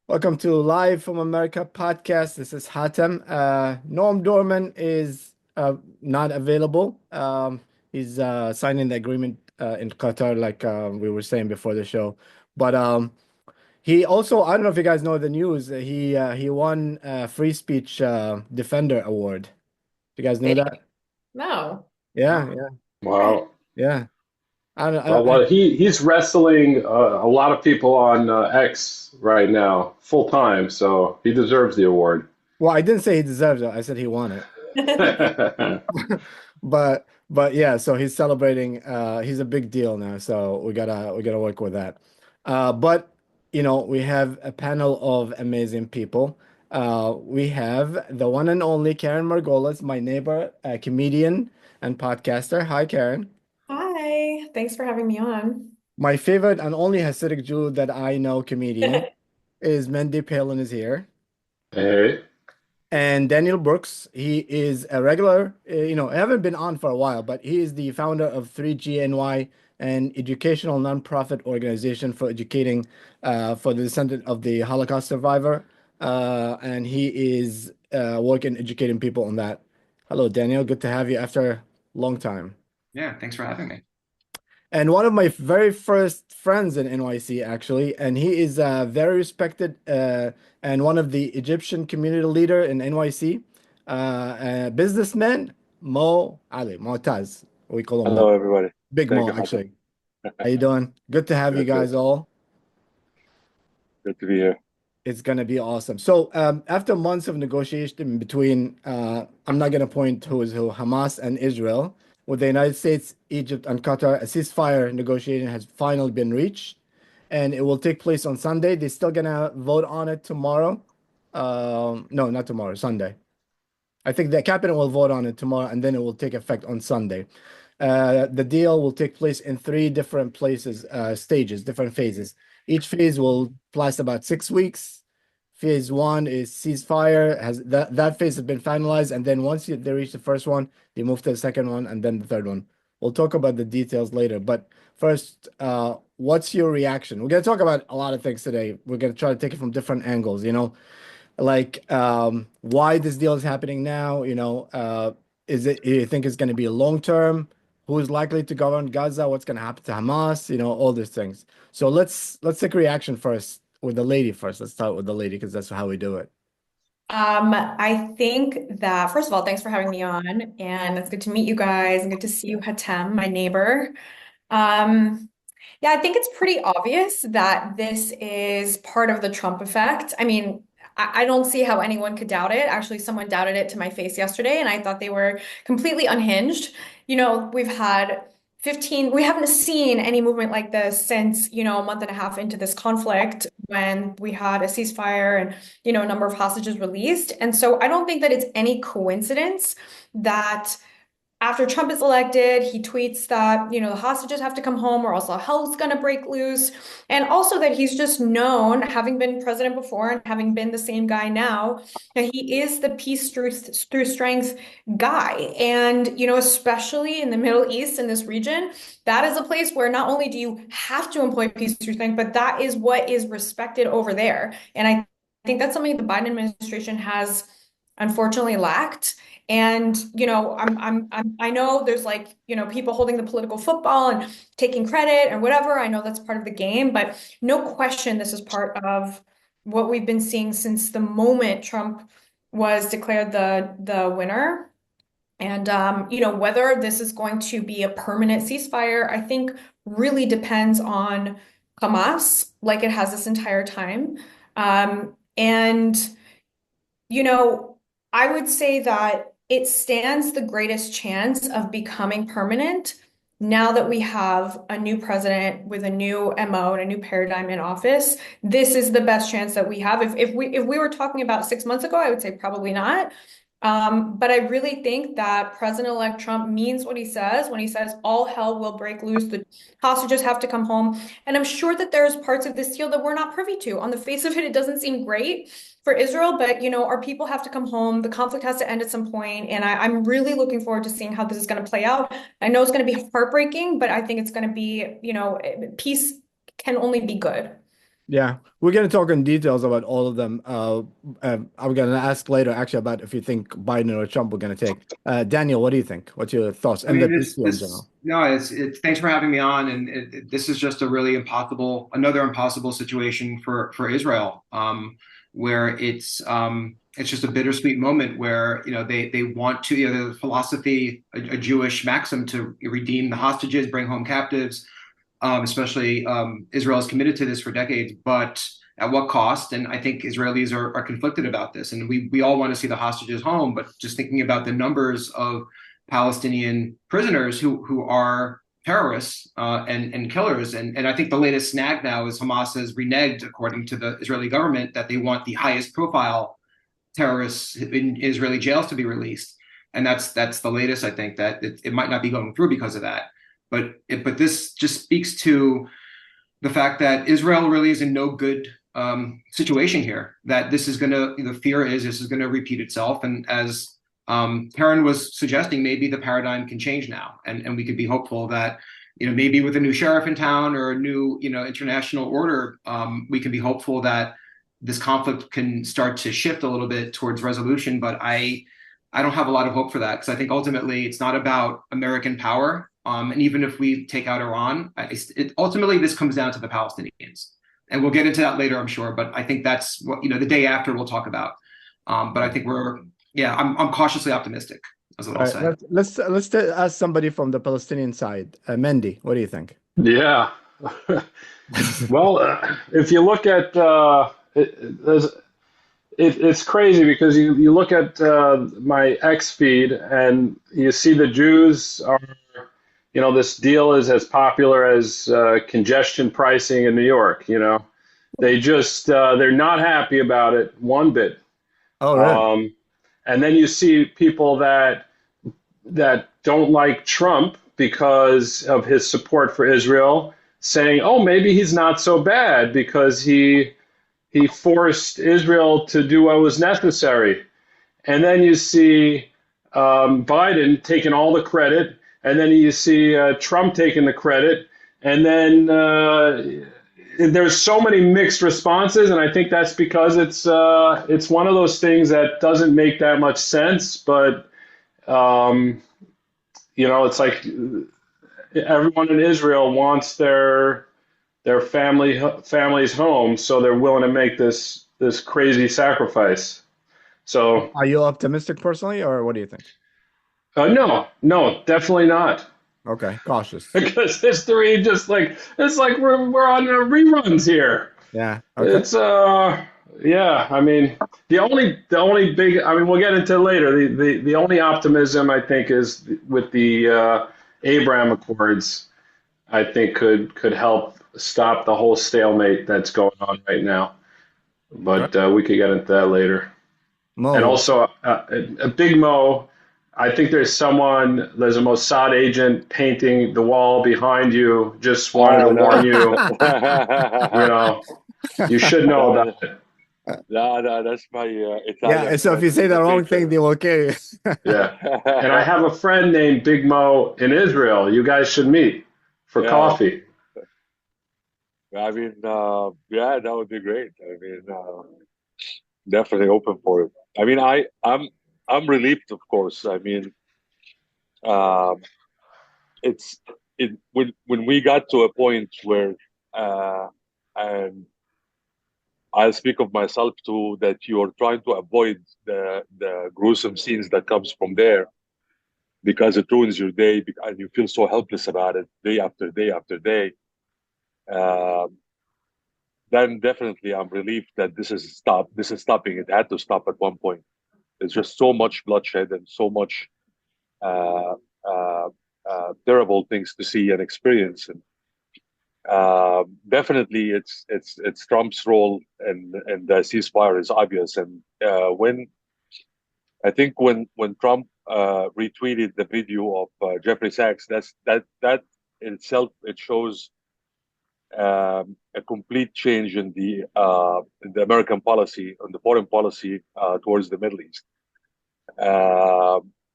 Welcome to Live from America podcast. This is Hatem. Noam Dworman is not available. He's signing the agreement in Qatar, like we were saying before the show. But he also, I don't know if you guys know the news. He won Free Speech Defender Award. You guys know Did that? he? No. Yeah, yeah, Great. Wow. yeah. I don't, Well, he's wrestling a lot of people on X right now, full time, so he deserves the award. well, I didn't say he deserves it. I said he won it. But yeah, so he's celebrating he's a big deal now, so we gotta work with that. But we have a panel of amazing people. We have the one and only Keren Margolis, my neighbor, a comedian and podcaster. Hi, Karen. Hi. Thanks for having me on. My favorite and only Hasidic Jew that I know comedian is Mendy Pellin is here. Hey, And Daniel Brooks, he is a regular, I haven't been on for a while, but he is the founder of 3GNY, an educational nonprofit organization for educating for the descendant of the Holocaust survivor. And he is working educating people on that. Hello, Daniel. Good to have you after a long time. Yeah, thanks for having me. And one of my very first friends in NYC, actually, and he is very respected and one of the Egyptian community leader in NYC, businessman Mo Ali, Moutaz. We call him Mo. Hello, everybody. Big Thank Mo, you, Hatem. actually. How you doing? Good to have you Good, good. guys all. Good to be here. It's gonna be awesome. So after months of negotiation between, I'm not gonna point who is who, Hamas and Israel, with the United States, Egypt, and Qatar, a ceasefire negotiation has finally been reached, and it will take place on Sunday. They're still gonna vote on it tomorrow. No, not tomorrow, Sunday. I think the cabinet will vote on it tomorrow, and then it will take effect on Sunday. The deal will take place in three different places, stages, different phases. Each phase will last about 6 weeks. Phase one is ceasefire, has that phase has been finalized, and then once they reach the first one, they move to the second one, and then the third one. We'll talk about the details later, but first, what's your reaction? We're gonna talk about a lot of things today. We're gonna try to take it from different angles, like why this deal is happening now, is it you think it's going to be a long term? Who's likely to govern Gaza? What's going to happen to Hamas? All these things. So let's take a reaction first with the lady first. Let's start with the lady because that's how we do it. I think that, first of all, thanks for having me on, and it's good to meet you guys and good to see you, Hatem, my neighbor. Um, yeah, I think it's pretty obvious that this is part of the Trump effect. I mean, I don't see how anyone could doubt it. Actually, someone doubted it to my face yesterday, and I thought they were completely unhinged. We've had 15, we haven't seen any movement like this since, a month and a half into this conflict when we had a ceasefire and, a number of hostages released. And so I don't think that it's any coincidence that after Trump is elected, he tweets that, the hostages have to come home or else all hell's going to break loose. And also that he's just known, having been president before and having been the same guy now, that he is the peace through strength guy. And, especially in the Middle East, in this region, that is a place where not only do you have to employ peace through strength, but that is what is respected over there. And I think that's something the Biden administration has unfortunately lacked. And, I know there's like, people holding the political football and taking credit and whatever. I know that's part of the game, but no question this is part of what we've been seeing since the moment Trump was declared the winner. And, whether this is going to be a permanent ceasefire, I think really depends on Hamas, like it has this entire time. And I would say that it stands the greatest chance of becoming permanent now that we have a new president with a new MO and a new paradigm in office. This is the best chance that we have. If we were talking about 6 months ago, I would say probably not. But I really think that President-elect Trump means what he says when he says all hell will break loose, the hostages have to come home. And I'm sure that there's parts of this deal that we're not privy to. On the face of it, it doesn't seem great for Israel, but our people have to come home. The conflict has to end at some point, and I'm really looking forward to seeing how this is going to play out. I know it's going to be heartbreaking, but I think it's going to be, peace can only be good. Yeah, we're going to talk in details about all of them. I'm going to ask later actually about if you think Biden or Trump we're going to take. Daniel, what do you think? What's your thoughts? I And the mean, issue in general. it's thanks for having me on. And this is just a really another impossible situation for Israel, where it's just a bittersweet moment where, they want to, the philosophy, a Jewish maxim to redeem the hostages, bring home captives, especially Israel is committed to this for decades, but at what cost? And I think Israelis are conflicted about this. And we all want to see the hostages home, but just thinking about the numbers of Palestinian prisoners who are terrorists and killers. And I think the latest snag now is Hamas has reneged, according to the Israeli government, that they want the highest profile terrorists in Israeli jails to be released. And that's the latest. I think that it might not be going through because of that. But this just speaks to the fact that Israel really is in no good situation here. That this is the fear is this is going to repeat itself. And as Keren was suggesting, maybe the paradigm can change now, and we could be hopeful that maybe with a new sheriff in town or a new international order, we can be hopeful that this conflict can start to shift a little bit towards resolution. But I don't have a lot of hope for that, because I think ultimately it's not about American power. And even if we take out Iran, ultimately this comes down to the Palestinians. And we'll get into that later, I'm sure. But I think that's what, the day after we'll talk about. But I think I'm cautiously optimistic, is what I'll say. Let's ask somebody from the Palestinian side. Mendy, what do you think? Yeah. Well, if you look at it's crazy because you look at my X feed and you see the Jews are, this deal is as popular as congestion pricing in New York. They just they're not happy about it one bit. Oh, really? And then you see people that don't like Trump because of his support for Israel, saying, "Oh, maybe he's not so bad because he forced Israel to do what was necessary." And then you see Biden taking all the credit, and then you see Trump taking the credit, and then there's so many mixed responses, and I think that's because it's one of those things that doesn't make that much sense, but it's like everyone in Israel wants their families home, so they're willing to make this crazy sacrifice. So, are you optimistic personally, or what do you think? No, definitely not. Okay, cautious. Because history it's like we're on reruns here. Yeah. Okay. It's I mean, the only big, I mean, we'll get into it later. The only optimism I think is with the Abraham Accords. I think could help stop the whole stalemate that's going on right now. But we could get into that later. Mo. And also a big Mo. I think there's a Mossad agent painting the wall behind you. Just wanted to warn you. You should know about it. No, that's my Italian. Yeah, so if you say the wrong thing, they will kill you. Yeah. And I have a friend named Big Mo in Israel. You guys should meet for coffee. I mean, that would be great. I mean, definitely open for it. I mean, I'm relieved, of course. I mean, when we got to a point where, and I'll speak of myself too, that you are trying to avoid the gruesome scenes that comes from there, because it ruins your day, and you feel so helpless about it day after day after day. Then definitely I'm relieved that this is stopped. This is stopping. It had to stop at one point. There's just so much bloodshed and so much terrible things to see and experience. And definitely, it's Trump's role and the ceasefire is obvious. And when Trump retweeted the video of Jeffrey Sachs, that in itself it shows a complete change in the American policy, on the foreign policy towards the Middle East.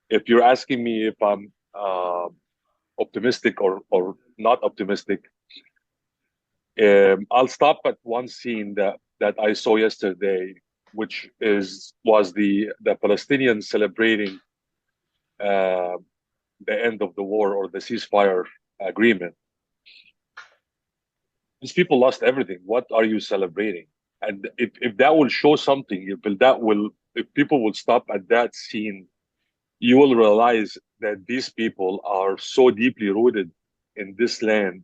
If you're asking me if I'm optimistic or not optimistic, I'll stop at one scene that I saw yesterday, which was the Palestinians celebrating uh, the end of the war or the ceasefire agreement. These people lost everything. What are you celebrating? And if that will show something, if people will stop at that scene, you will realize that these people are so deeply rooted in this land,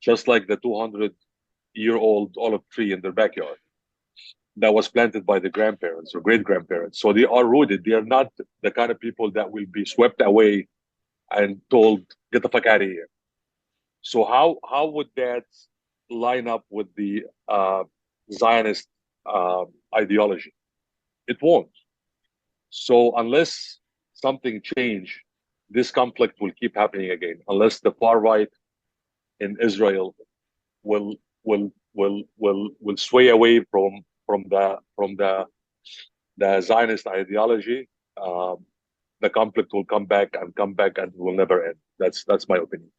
just like the 200-year-old olive tree in their backyard that was planted by the grandparents or great grandparents. So they are rooted. They are not the kind of people that will be swept away and told, get the fuck out of here. So how would that line up with the Zionist ideology? It won't. So unless something change, this conflict will keep happening again. Unless the far right in Israel will sway away from the Zionist ideology, the conflict will come back and will never end. That's my opinion.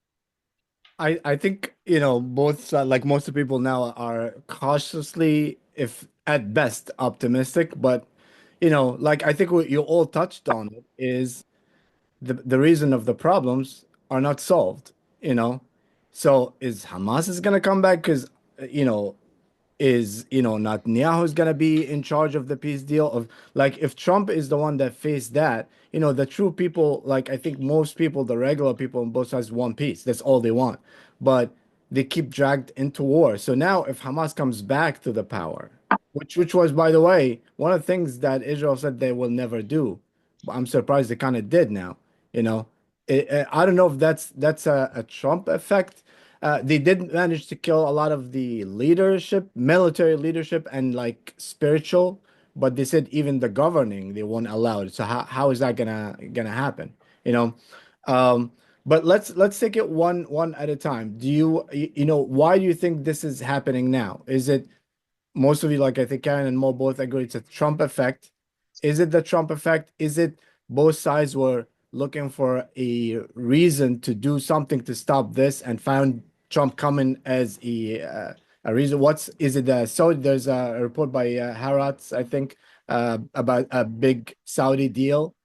I think, both like most of the people now are cautiously, if at best, optimistic, but like I think what you all touched on is the reason of the problems are not solved, you know. So is Hamas is gonna come back because you know is Netanyahu is gonna be in charge of the peace deal of like if Trump is the one that faced that, the true people, like I think most people, the regular people on both sides want peace. That's all they want. But they keep dragged into war. So now if Hamas comes back to the power, which was by the way, one of the things that Israel said they will never do. But I'm surprised they kind of did now, you know. I don't know if that's a Trump effect. They did manage to kill a lot of the leadership, military leadership, and like spiritual, but they said even the governing they won't allow it. So how is that gonna happen? You know, um, but let's take it one at a time. Why do you think this is happening now? Is it most of you, like I think Karen and Mo both agree it's a Trump effect? Is it the Trump effect? Is it both sides were looking for a reason to do something to stop this and found Trump coming as a reason? Is it? So there's a report by Harrods, I think, about a big Saudi deal,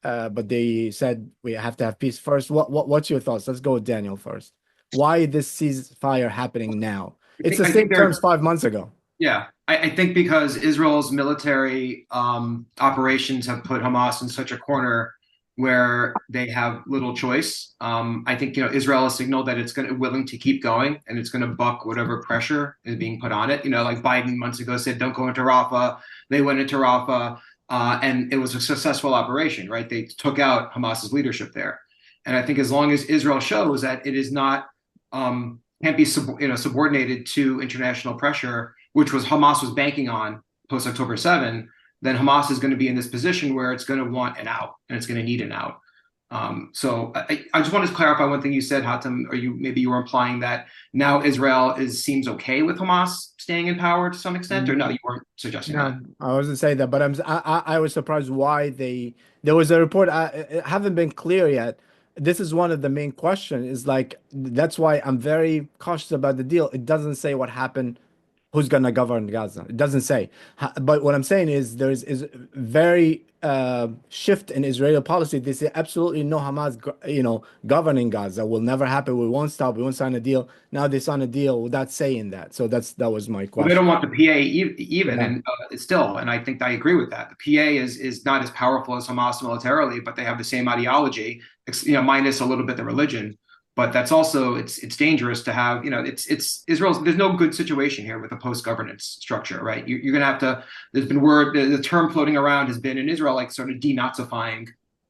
but they said we have to have peace first. What's your thoughts? Let's go with Daniel first. Why this ceasefire happening now? It's the same terms 5 months ago. Yeah, I think because Israel's military operations have put Hamas in such a corner where they have little choice. I think Israel has signaled that it's willing to keep going and it's going to buck whatever pressure is being put on it. Like Biden months ago said, don't go into Rafah. They went into Rafah, and it was a successful operation, right? They took out Hamas's leadership there, and I think as long as Israel shows that it is not can't be subordinated to international pressure, which was Hamas was banking on post October 7, then Hamas is going to be in this position where it's going to want an out and it's going to need an out. So I just wanted to clarify one thing you said, Hatem, or maybe you were implying that now Israel seems okay with Hamas staying in power to some extent, or no, you weren't suggesting that. I wasn't saying that, but I was surprised why there was a report. It haven't been clear yet. This is one of the main questions. Is like that's why I'm very cautious about the deal. It doesn't say what happened, who's gonna govern Gaza. It doesn't say. But what I'm saying is is very shift in Israeli policy. They say absolutely no Hamas, governing Gaza will never happen. We won't stop. We won't sign a deal. Now they sign a deal without saying that. So that was my question. Well, they don't want the PA even, yeah. And still, and I think I agree with that. The PA is not as powerful as Hamas militarily, but they have the same ideology, minus a little bit the religion. But that's also it's dangerous to have, it's Israel's. There's no good situation here with a post-governance structure, right? You're going to have to. There's been the term floating around has been in Israel like sort of denazifying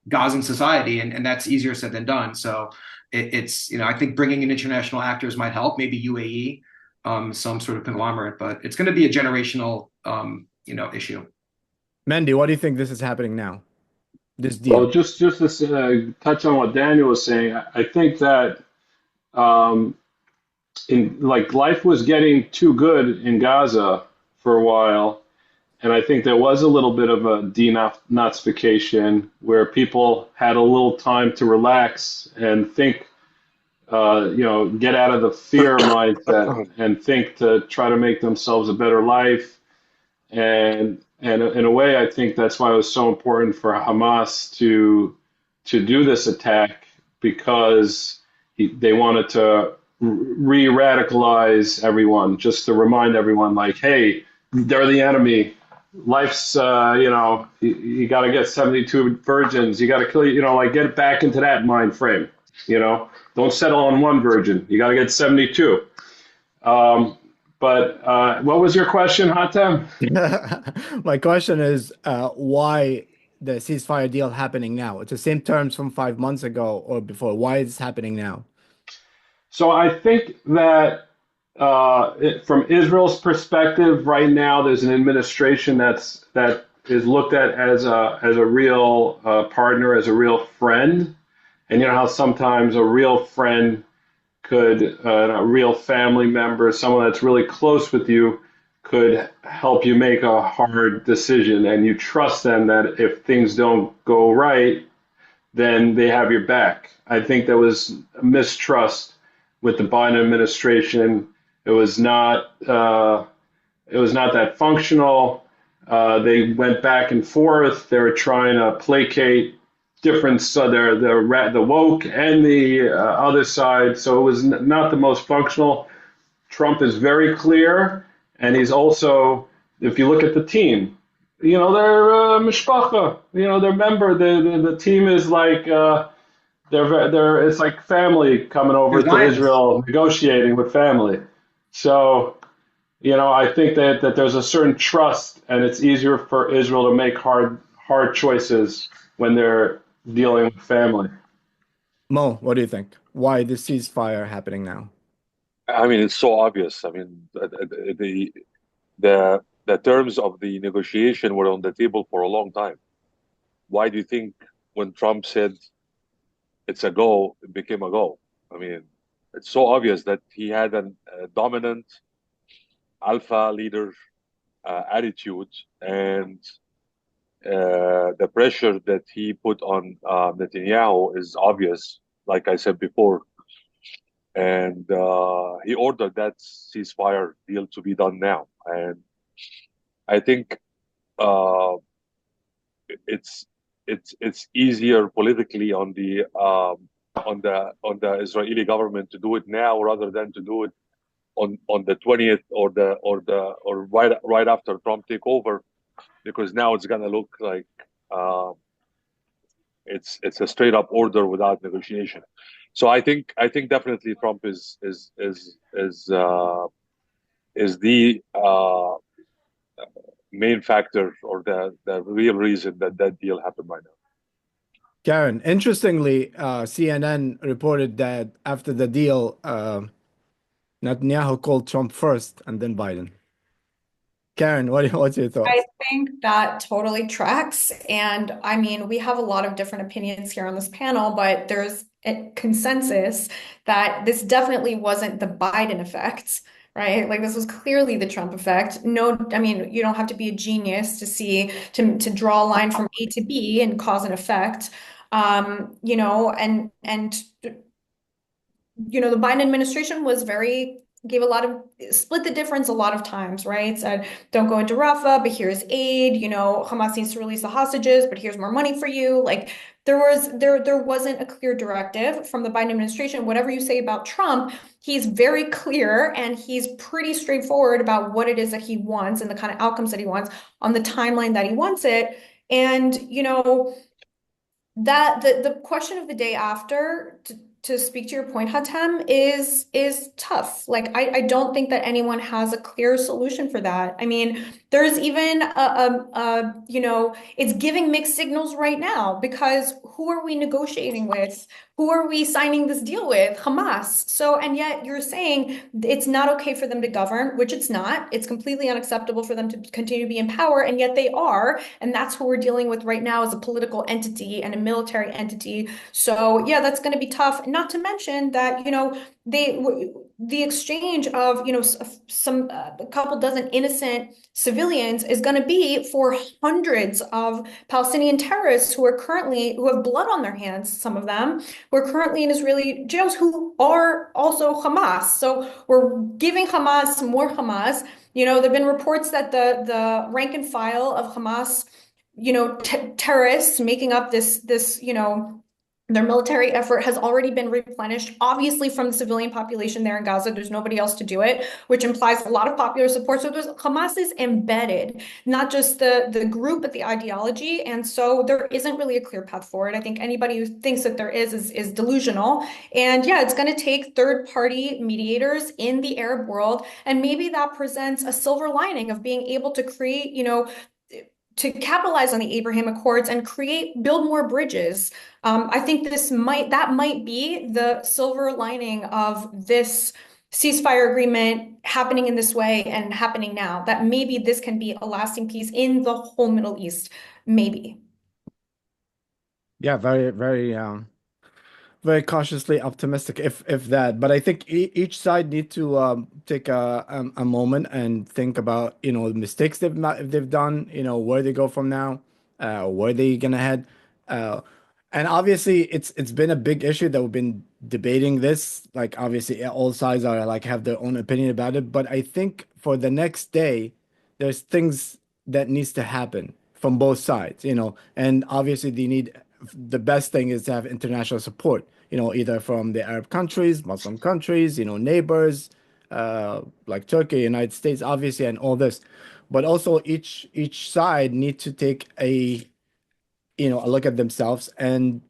Gazan society, and that's easier said than done. So it's I think bringing in international actors might help, maybe UAE, some sort of conglomerate, but it's going to be a generational issue. Mendy, what do you think this is happening now? This deal. Well, just to touch on what Daniel was saying, I think that life was getting too good in Gaza for a while, and I think there was a little bit of a denazification where people had a little time to relax and think get out of the fear mindset and think to try to make themselves a better life. And in a way, I think that's why it was so important for Hamas to do this attack, because they wanted to re-radicalize everyone, just to remind everyone, like, hey, they're the enemy. Life's, you got to get 72 virgins. You got to kill, like, get back into that mind frame. Don't settle on one virgin. You got to get 72. But what was your question, Hatem? My question is why the ceasefire deal happening now? It's the same terms from 5 months ago or before. Why is this happening now? So I think that from Israel's perspective, right now there's an administration that is looked at as a real partner, as a real friend, and you know how sometimes a real friend could, a real family member, someone that's really close with you, could help you make a hard decision, and you trust them that if things don't go right, then they have your back. I think there was mistrust with the Biden administration. It was not that functional. They went back and forth. They were trying to placate different, the woke and the other side. So it was not the most functional. Trump is very clear, and he's also, if you look at the team, they're mishpacha. They're member. The team is like it's like family coming over to Israel, negotiating with family. So, I think that there's a certain trust, and it's easier for Israel to make hard choices when they're dealing with family. Mo, what do you think? Why this ceasefire happening now? I mean, it's so obvious. I mean, the terms of the negotiation were on the table for a long time. Why do you think when Trump said it's a go, it became a go? I mean, it's so obvious that he had a dominant alpha leader attitude, and the pressure that he put on Netanyahu is obvious, like I said before. And he ordered that ceasefire deal to be done now. And I think it's easier politically on the Israeli government to do it now rather than to do it on the 20th or right after Trump take over, because now it's gonna look like it's a straight up order without negotiation. So I think definitely Trump is the main factor, or the real reason that deal happened right now. Karen, interestingly, CNN reported that after the deal, Netanyahu called Trump first and then Biden. Karen, what's your thoughts? I think that totally tracks. And I mean, we have a lot of different opinions here on this panel, but there's a consensus that this definitely wasn't the Biden effect, right? Like, this was clearly the Trump effect. No, I mean, you don't have to be a genius to draw a line from A to B and cause an effect. And the Biden administration gave a lot of, split the difference a lot of times, right? Said, don't go into Rafah, but here's aid, Hamas needs to release the hostages, but here's more money for you. Like, there wasn't a clear directive from the Biden administration. Whatever you say about Trump, he's very clear and he's pretty straightforward about what it is that he wants and the kind of outcomes that he wants on the timeline that he wants it. And, that the question of the day after, to speak to your point, Hatem, is tough. Like, I don't think that anyone has a clear solution for that. I mean, there's even it's giving mixed signals right now, because who are we negotiating with? Who are we signing this deal with? Hamas. So, and yet you're saying it's not okay for them to govern, which it's not. It's completely unacceptable for them to continue to be in power, and yet they are. And that's who we're dealing with right now, as a political entity and a military entity. So yeah, that's going to be tough. Not to mention that, the exchange of, you know, a couple dozen innocent civilians is going to be for hundreds of Palestinian terrorists who have blood on their hands, some of them, who are currently in Israeli jails, who are also Hamas. So we're giving Hamas more Hamas. You know, there've been reports that the rank and file of Hamas, you know, terrorists making up this, you know, their military effort has already been replenished, obviously from the civilian population there in Gaza. There's nobody else to do it, which implies a lot of popular support. So Hamas is embedded, not just the group, but the ideology. And so there isn't really a clear path forward. I think anybody who thinks that there is delusional. And yeah, it's going to take third-party mediators in the Arab world. And maybe that presents a silver lining of being able to create, you know, to capitalize on the Abraham Accords and build more bridges. I think that might be the silver lining of this ceasefire agreement happening in this way and happening now, that maybe this can be a lasting peace in the whole Middle East, maybe. Yeah, very, very cautiously optimistic, if that. But I think each side need to take a moment and think about, you know, the mistakes they've done, you know, where they go from now, where they gonna head, and obviously it's been a big issue that we've been debating this. Like obviously all sides are like have their own opinion about it, but I think for the next day, there's things that needs to happen from both sides, you know, and obviously the best thing is to have international support, you know, either from the Arab countries, Muslim countries, you know, neighbors, like Turkey, United States, obviously, and all this. But also each side need to take a look at themselves and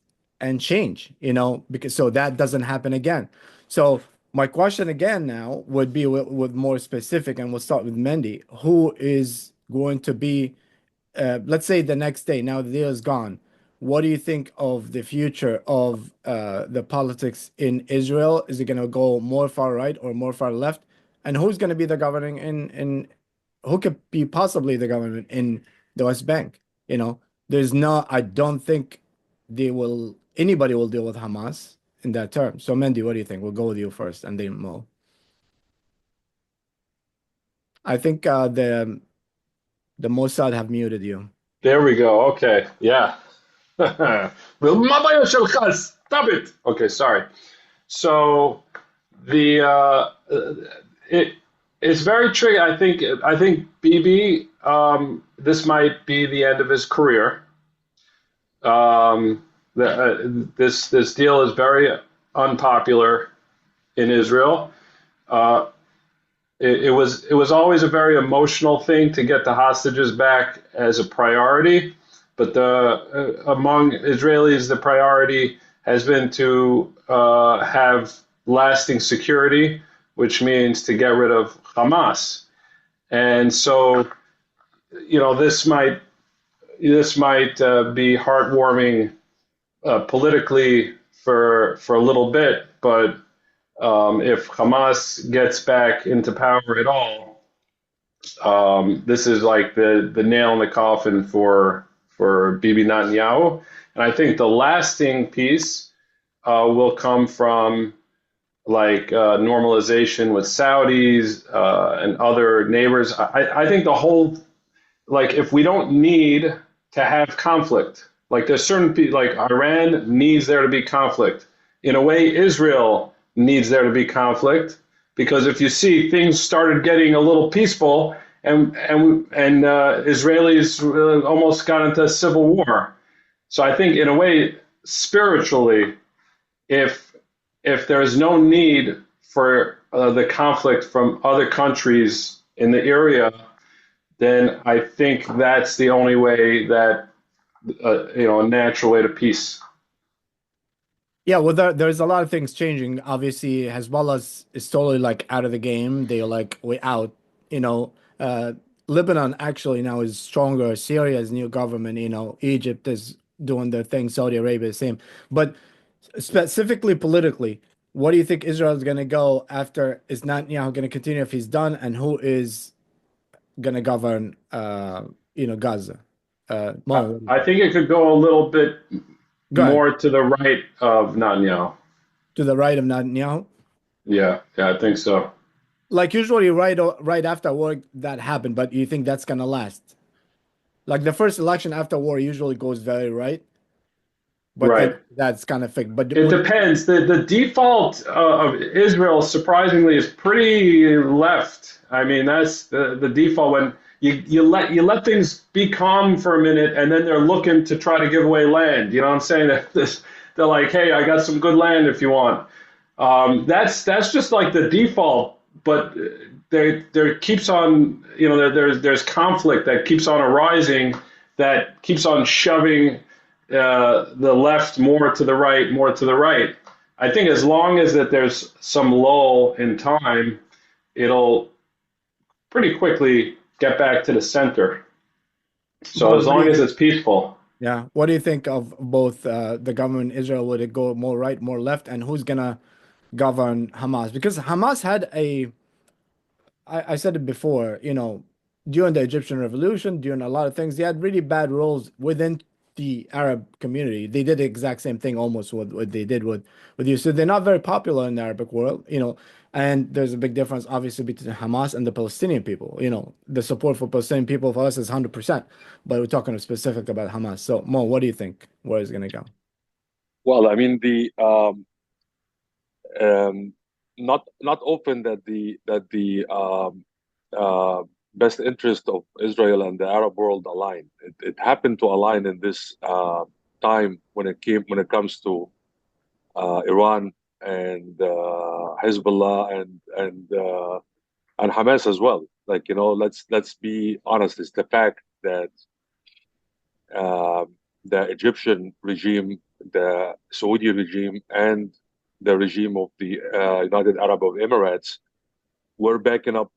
change, you know, because so that doesn't happen again. So my question again now would be with more specific, and we'll start with Mendy. Who is going to be, let's say the next day, now the deal is gone, what do you think of the future of the politics in Israel? Is it going to go more far right or more far left? And who's going to be the governing in who could be possibly the government in the West Bank? You know, I don't think anybody will deal with Hamas in that term. So Mendy, what do you think? We'll go with you first and then Mo. I think the Mossad have muted you. There we go. Okay. Yeah. Stop it. Okay, sorry. So the it's very tricky. I think Bibi, this might be the end of his career. This deal is very unpopular in Israel. It was always a very emotional thing to get the hostages back as a priority, but among Israelis, the priority has been to have lasting security, which means to get rid of Hamas. And so, you know, this might be heartwarming politically for a little bit, but if Hamas gets back into power at all, this is like the nail in the coffin for Bibi Netanyahu. And I think the lasting piece will come from like normalization with Saudis and other neighbors. I think the whole, like, if we don't need to have conflict, like there's certain people, like Iran needs there to be conflict. In a way, Israel needs there to be conflict, because if you see things started getting a little peaceful and Israelis almost got into a civil war. So I think in a way, spiritually, if there is no need for the conflict from other countries in the area, then I think that's the only way that a natural way to peace. Yeah, well, there's a lot of things changing. Obviously, Hezbollah is totally like out of the game. They're like way out. You know, Lebanon actually now is stronger. Syria's new government. You know, Egypt is doing their thing. Saudi Arabia, same. But specifically politically, what do you think Israel is going to go after? Is Netanyahu going to continue if he's done? And who is going to govern, Gaza? Mo, I think it could go a little bit go ahead. more to the right of Netanyahu. To the right of Netanyahu? Yeah, I think so. Like usually right after war that happened, but you think that's gonna last? Like the first election after war usually goes very right, but then Right. that's kind of fake. But It depends. The default of Israel, surprisingly, is pretty left. I mean, that's the default when you let things be calm for a minute, and then they're looking to try to give away land. You know what I'm saying? They're like, hey, I got some good land if you want. That's just like the default, but there keeps on, there's conflict that keeps on arising, that keeps on shoving the left more to the right, more to the right. I think as long as that there's some lull in time, it'll pretty quickly get back to the center. So Mo, as long as it's peaceful. yeah, what do you think of both the government in Israel? Would it go more right, more left, and who's gonna govern Hamas? Because Hamas had I said it before, during the Egyptian revolution, during a lot of things, they had really bad roles within the Arab community. They did the exact same thing almost what they did with you. So they're not very popular in the Arabic world, and there's a big difference obviously between Hamas and the Palestinian people. The support for Palestinian people for us is 100%, but we're talking specific about Hamas. So Mo, what do you think? Where is it gonna go? Well, I mean, the um, not often that the best interest of Israel and the Arab world align. It happened to align in this time when it comes to Iran and Hezbollah and Hamas as well. Like, let's be honest. It's the fact that uh, the Egyptian regime, the Saudi regime, and the regime of the United Arab Emirates were backing up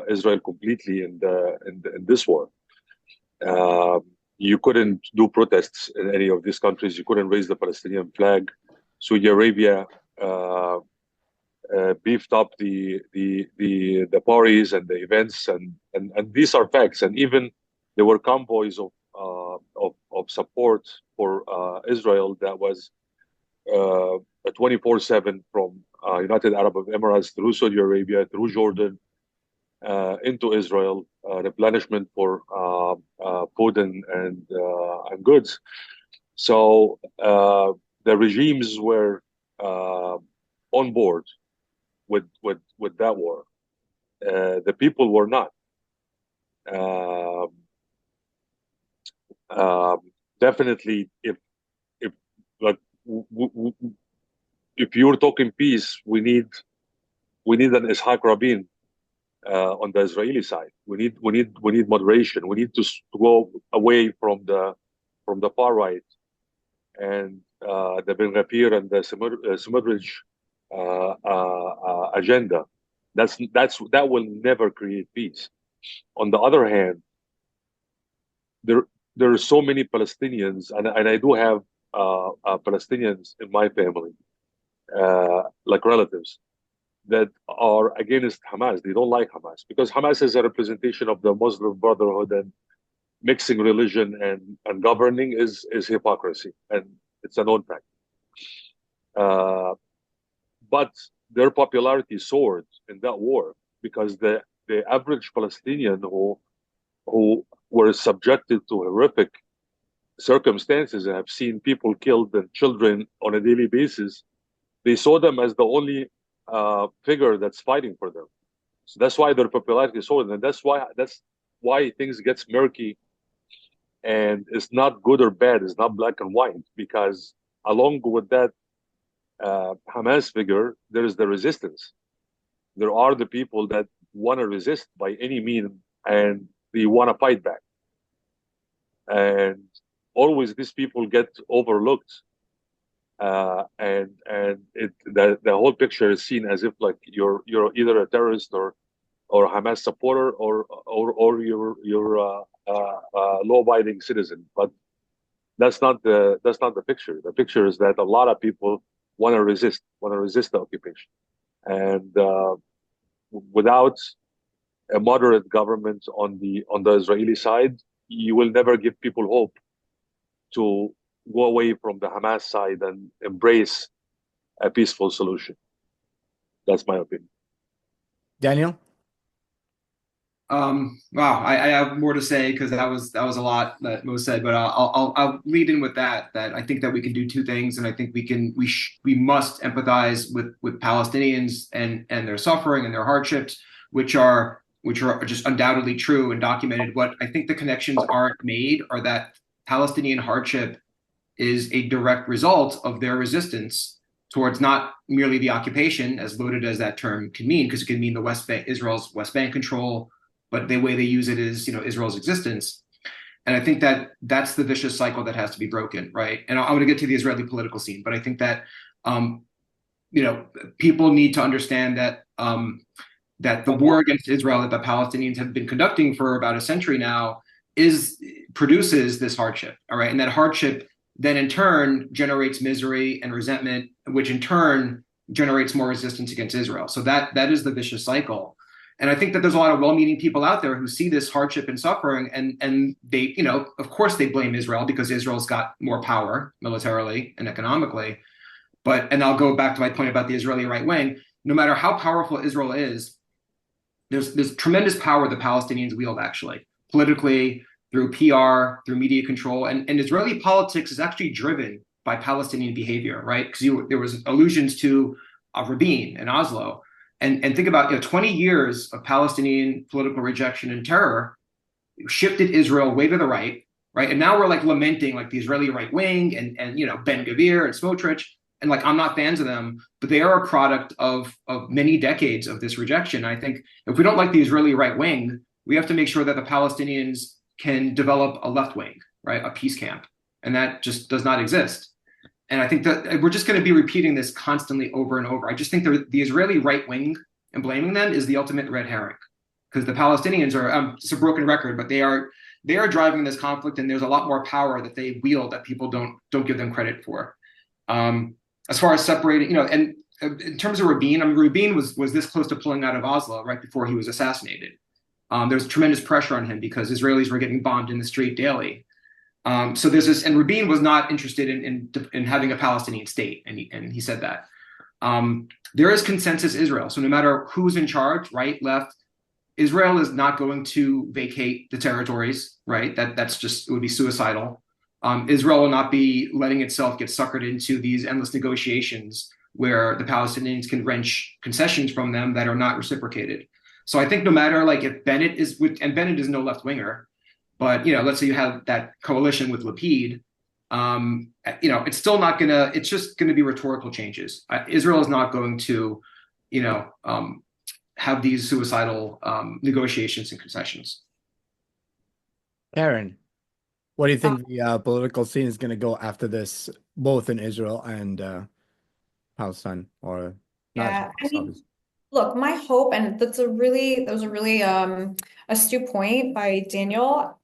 Israel completely in this war. Uh, you couldn't do protests in any of these countries. You couldn't raise the Palestinian flag. Saudi Arabia beefed up the parties and the events, and these are facts. And even there were convoys of support for Israel that was 24/7 from United Arab Emirates through Saudi Arabia, through Jordan, into Israel, replenishment for food and goods. So the regimes were on board with that war. The people were not. Um um, Definitely, if like if you're talking peace, we need an Ishaq Rabin on the Israeli side. We need moderation. We need to go away from the far right and the Ben Gvir and the Smotrich agenda. That will never create peace. On the other hand, there there are so many Palestinians, and I do have Palestinians in my family, like relatives, that are against Hamas. They don't like Hamas because Hamas is a representation of the Muslim Brotherhood, and mixing religion and governing is hypocrisy, and it's a known fact. Uh, but their popularity soared in that war because the average Palestinian who were subjected to horrific circumstances and have seen people killed and children on a daily basis, they saw them as the only figure that's fighting for them. So that's why their popularity soared, and that's why things gets murky, and it's not good or bad. It's not black and white because along with that Hamas figure, there is the resistance. There are the people that want to resist by any means, and they want to fight back. And always these people get overlooked, and the whole picture is seen as if like you're either a terrorist or Hamas supporter or you're law-abiding citizen. But that's not the picture. The picture is that a lot of people want to resist the occupation, and without a moderate government on the Israeli side, you will never give people hope to go away from the Hamas side and embrace a peaceful solution. That's my opinion. Daniel? Wow, I have more to say because that was a lot that Mo said, but I'll lead in with that I think that we can do two things, and I think we must empathize with Palestinians and their suffering and their hardships, which are just undoubtedly true and documented. What I think the connections aren't made are that Palestinian hardship is a direct result of their resistance towards not merely the occupation, as loaded as that term can mean, because it can mean the West Bank, Israel's West Bank control, but the way they use it is, Israel's existence. And I think that that's the vicious cycle that has to be broken, right? And I'm going to get to the Israeli political scene, but I think that, people need to understand that that the war against Israel that the Palestinians have been conducting for about a century now produces this hardship, all right? And that hardship then in turn generates misery and resentment, which in turn generates more resistance against Israel. So that is the vicious cycle. And I think that there's a lot of well-meaning people out there who see this hardship and suffering, and they, of course they blame Israel because Israel's got more power militarily and economically. And I'll go back to my point about the Israeli right wing. No matter how powerful Israel is, there's tremendous power the Palestinians wield, actually, politically, through PR, through media control. And Israeli politics is actually driven by Palestinian behavior, right? Because there was allusions to Rabin and Oslo. And think about 20 years of Palestinian political rejection and terror shifted Israel way to the right, right? And now we're like lamenting like the Israeli right wing and Ben Gavir and Smotrich, and like I'm not fans of them, but they are a product of many decades of this rejection. I think if we don't like the Israeli right wing, we have to make sure that the Palestinians can develop a left wing, right? A peace camp, and that just does not exist. And I think that we're just going to be repeating this constantly over and over. I just think the Israeli right wing and blaming them is the ultimate red herring, because the Palestinians are, it's a broken record, but they are driving this conflict, and there's a lot more power that they wield that people don't give them credit for. As far as separating, and in terms of Rabin, Rabin was this close to pulling out of Oslo right before he was assassinated. There's tremendous pressure on him because Israelis were getting bombed in the street daily. So there's this, and Rabin was not interested in having a Palestinian state, and he said that. There is consensus Israel. So no matter who's in charge, right, left, Israel is not going to vacate the territories, right? That's just, it would be suicidal. Israel will not be letting itself get suckered into these endless negotiations where the Palestinians can wrench concessions from them that are not reciprocated. So I think no matter like if Bennett is and Bennett is no left winger, but let's say you have that coalition with Lapid, it's still not gonna. It's just gonna be rhetorical changes. Israel is not going to, have these suicidal negotiations and concessions. Keren, what do you think the political scene is going to go after this, both in Israel and Palestine, or Yeah, not? Look, my hope, and that was a really astute point by Daniel.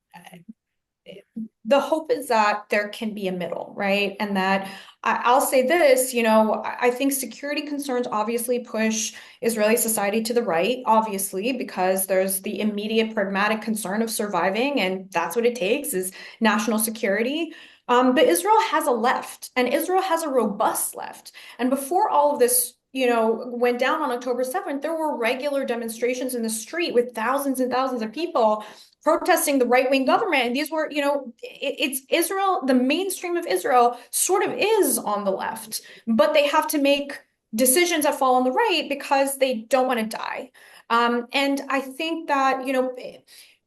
The hope is that there can be a middle, right? And that I'll say this, I think security concerns obviously push Israeli society to the right, obviously, because there's the immediate pragmatic concern of surviving, and that's what it takes is national security. But Israel has a left, and Israel has a robust left. And before all of this, went down on October 7th, there were regular demonstrations in the street with thousands and thousands of people protesting the right-wing government. And these were, it's Israel, the mainstream of Israel sort of is on the left, but they have to make decisions that fall on the right because they don't want to die. And I think that,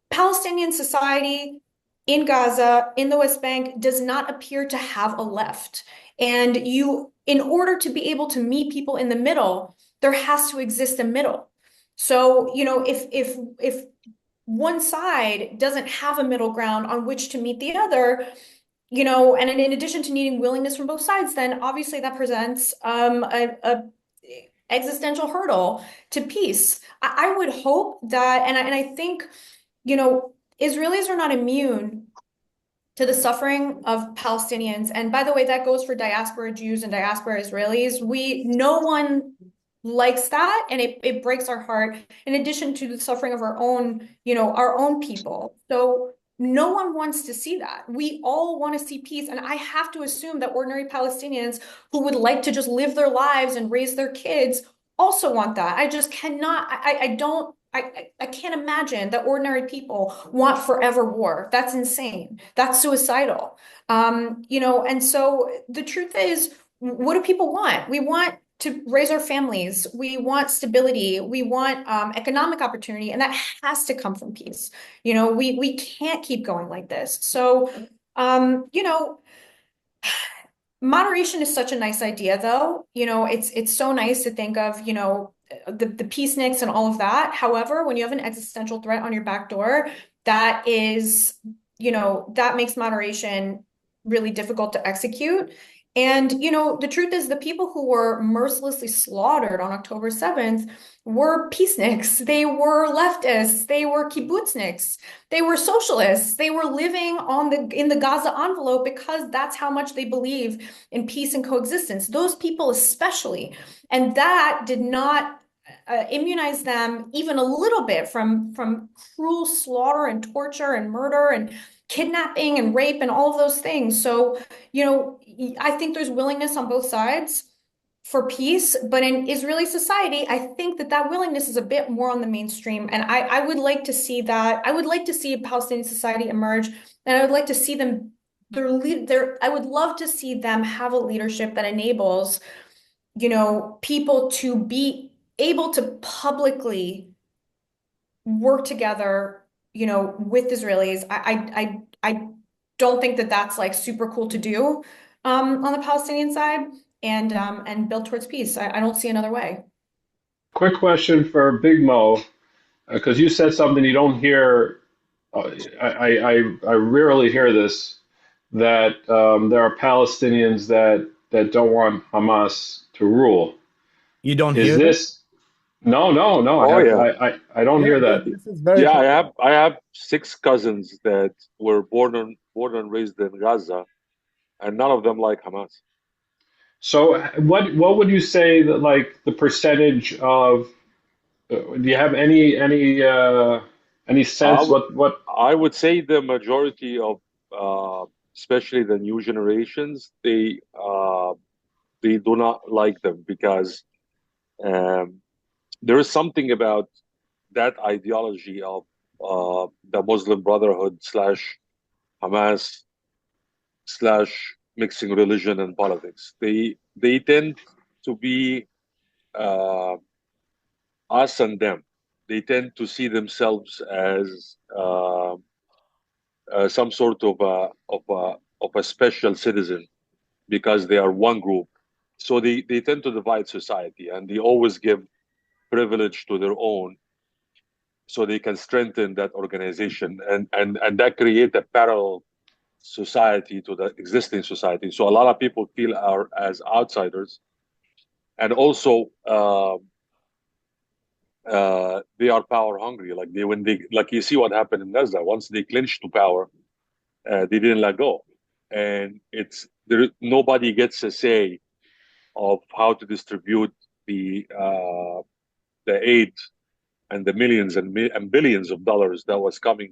Palestinian society in Gaza, in the West Bank, does not appear to have a left. And in order to be able to meet people in the middle, there has to exist a middle. So, if one side doesn't have a middle ground on which to meet the other, and in addition to needing willingness from both sides, then obviously that presents a existential hurdle to peace. I would hope that, and I think, Israelis are not immune to the suffering of Palestinians. And by the way, that goes for diaspora Jews and diaspora Israelis. No one likes that, and it breaks our heart, in addition to the suffering of our own people. So no one wants to see that. We all want to see peace. And I have to assume that ordinary Palestinians who would like to just live their lives and raise their kids also want that. I just cannot, I can't imagine that ordinary people want forever war. That's insane. That's suicidal. And so the truth is, what do people want? We want to raise our families. We want stability. We want economic opportunity, and that has to come from peace. We can't keep going like this. So, moderation is such a nice idea, though. It's so nice to think of, the peaceniks and all of that. However, when you have an existential threat on your back door, that is, that makes moderation really difficult to execute. And, the truth is, the people who were mercilessly slaughtered on October 7th were peaceniks. They were leftists. They were kibbutzniks. They were socialists. They were living in the Gaza envelope because that's how much they believe in peace and coexistence. Those people especially. And that did not immunize them even a little bit from cruel slaughter and torture and murder and kidnapping and rape and all of those things. So, I think there's willingness on both sides for peace, but in Israeli society, I think that willingness is a bit more on the mainstream. And I would like to see that. I would like to see a Palestinian society emerge, and I would like to see them, I would love to see them have a leadership that enables, people to be able to publicly work together, with Israelis. I don't think that that's like super cool to do on the Palestinian side, and build towards peace. I don't see another way. Quick question for Big Mo, because you said something you don't hear. I rarely hear this, that there are Palestinians that don't want Hamas to rule. You don't Is hear this? this? No, no, no. Oh yeah, I don't hear that. This is very yeah. common. I have 6 cousins that were born and raised in Gaza, and none of them like Hamas. So what would you say that like the percentage of do you have any I sense would what I would say the majority of, especially the new generations, they do not like them because um, there is something about that ideology of the Muslim Brotherhood slash Hamas slash mixing religion and politics. They tend to be uh, us and them. They tend to see themselves as some sort of a special citizen because they are one group. So they tend to divide society, and they always give privilege to their own so they can strengthen that organization, and that create a parallel society to the existing society. So a lot of people feel are as outsiders, and also they are power hungry. Like when they like you see what happened in Gaza. Once they clinched to power, they didn't let go, and it's there. Nobody gets a say of how to distribute the aid and the millions and billions of dollars that was coming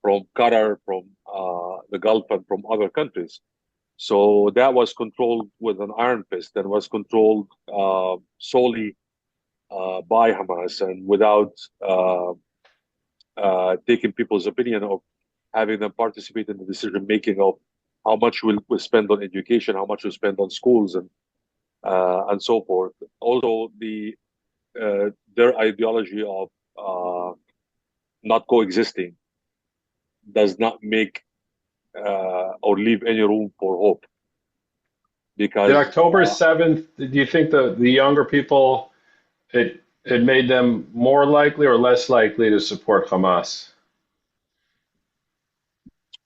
from Qatar, from the Gulf, and from other countries. So that was controlled with an iron fist and was controlled solely by Hamas and without taking people's opinion of having them participate in the decision making of how much we'll spend on education, how much we'll spend on schools, and so forth. Also, their ideology of not coexisting does not make or leave any room for hope. Because did October 7th, do you think the younger people it made them more likely or less likely to support Hamas?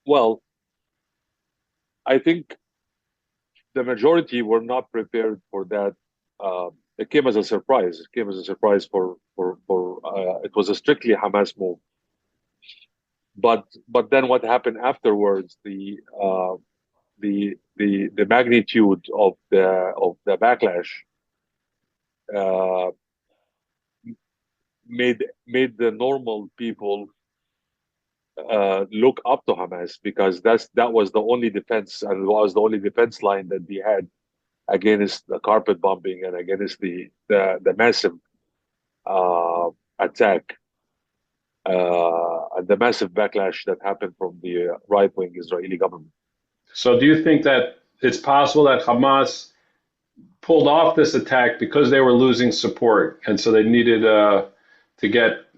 well, I think the majority were not prepared for that. It came as a surprise. It came as a surprise for it was a strictly Hamas move. But then what happened afterwards? The magnitude of the backlash uh, made the normal people look up to Hamas because that was the only defense and was the only defense line that they had against the carpet bombing and against the massive attack and the massive backlash that happened from the right-wing Israeli government. So do you think that it's possible that Hamas pulled off this attack because they were losing support, and so they needed to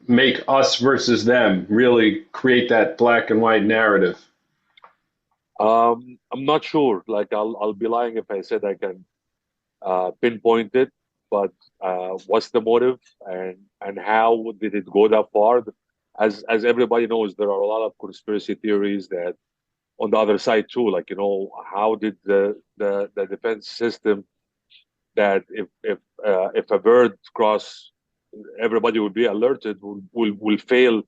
make us versus them, really create that black and white narrative? I'm not sure. Like I'll be lying if I said I can pinpoint it, but what's the motive and how did it go that far? As everybody knows, there are a lot of conspiracy theories that on the other side too. Like how did the defense system that if a bird cross, everybody will be alerted, will fail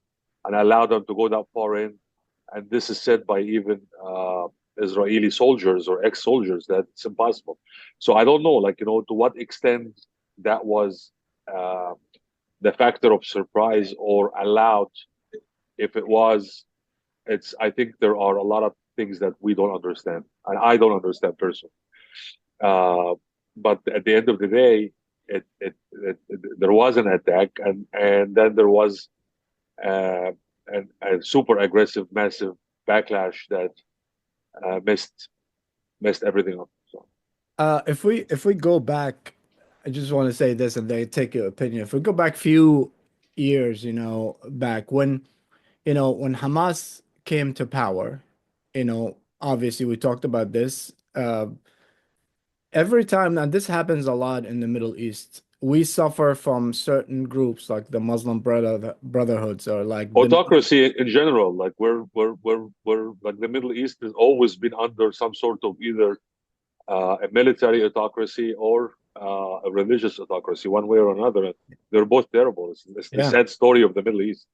and allow them to go that far in. And this is said by even Israeli soldiers or ex-soldiers that it's impossible. So I don't know, like, to what extent that was the factor of surprise or allowed. If it was, I think there are a lot of things that we don't understand, and I don't understand personally. But at the end of the day, there was an attack, and then there was a super aggressive, massive backlash that messed everything up. So, if we go back, I just want to say this, and then take your opinion. If we go back few years, back when Hamas came to power, obviously we talked about this. Every time, and this happens a lot in the Middle East, we suffer from certain groups like the Muslim brotherhoods or like autocracy in general. Like we're like the Middle East has always been under some sort of either a military autocracy or a religious autocracy, one way or another. They're both terrible. It's the sad story of the Middle East.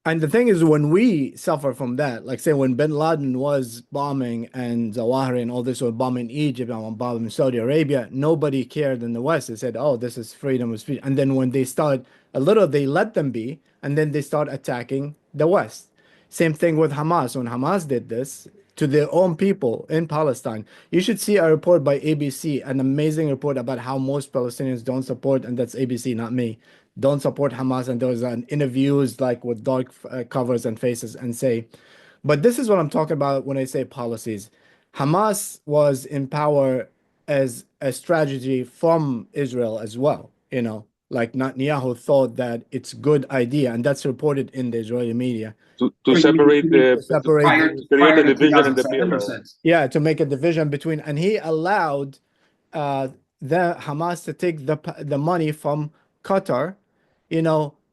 And the thing is, when we suffer from that, like say when bin Laden was bombing and Zawahiri and all this were bombing Egypt and bombing Saudi Arabia, nobody cared in the West. They said, oh, this is freedom of speech. And then when they start they let them be, and then they start attacking the West. Same thing with Hamas. When Hamas did this to their own people in Palestine, you should see a report by ABC, an amazing report about how most Palestinians don't support, and that's ABC, not me, don't support Hamas. And there was an interviews like with dark covers and faces and say, but this is what I'm talking about when I say policies. Hamas was in power as a strategy from Israel as well. Like Netanyahu thought that it's a good idea, and that's reported in the Israeli media. To separate prior a to division in the 2007 or PLO. since? Yeah, to make a division between, and he allowed the Hamas to take the money from Qatar,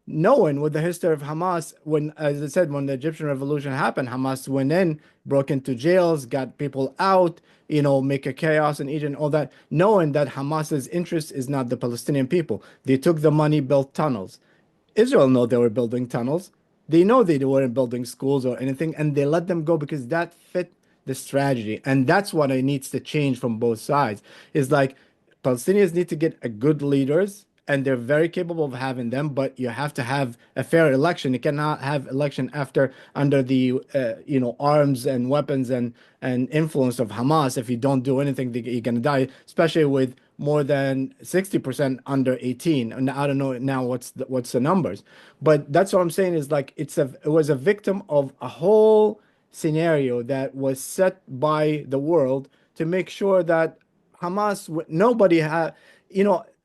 knowing with the history of Hamas, when, as I said, when the Egyptian revolution happened, Hamas went in, broke into jails, got people out, make a chaos in Egypt and all that, knowing that Hamas's interest is not the Palestinian people. They took the money, built tunnels. Israel know they were building tunnels. They know they weren't building schools or anything, and they let them go because that fit the strategy. And that's what it needs to change from both sides. Is like Palestinians need to get a good leaders, and they're very capable of having them, but you have to have a fair election. You cannot have election under the arms and weapons and influence of Hamas. If you don't do anything, you're gonna die, especially with more than 60% under 18. And I don't know now what's the numbers, but that's what I'm saying is like it was a victim of a whole scenario that was set by the world to make sure that Hamas, nobody had,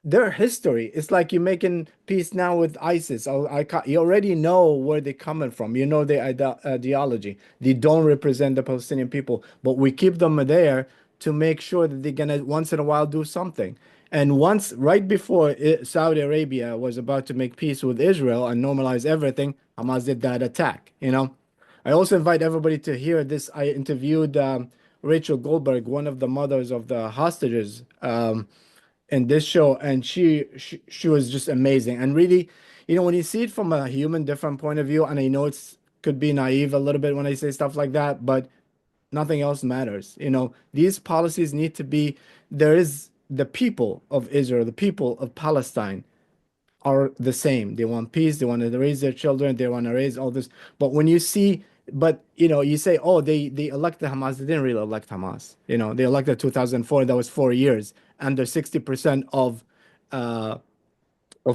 their history. It's like you're making peace now with ISIS. You already know where they're coming from. You know their ideology. They don't represent the Palestinian people, but we keep them there to make sure that they're gonna once in a while do something. And once, right before Saudi Arabia was about to make peace with Israel and normalize everything, Hamas did that attack. I also invite everybody to hear this. I interviewed Rachel Goldberg, one of the mothers of the hostages, in this show, and she was just amazing. And really, when you see it from a human different point of view, and I know it's could be naive a little bit when I say stuff like that, but nothing else matters. These policies need to be, there is the people of Israel, the people of Palestine are the same. They want peace, they want to raise their children, they want to raise all this. But when you see, you say, oh, they elected Hamas. They didn't really elect Hamas. They elected 2004. That was 4 years. under 60% of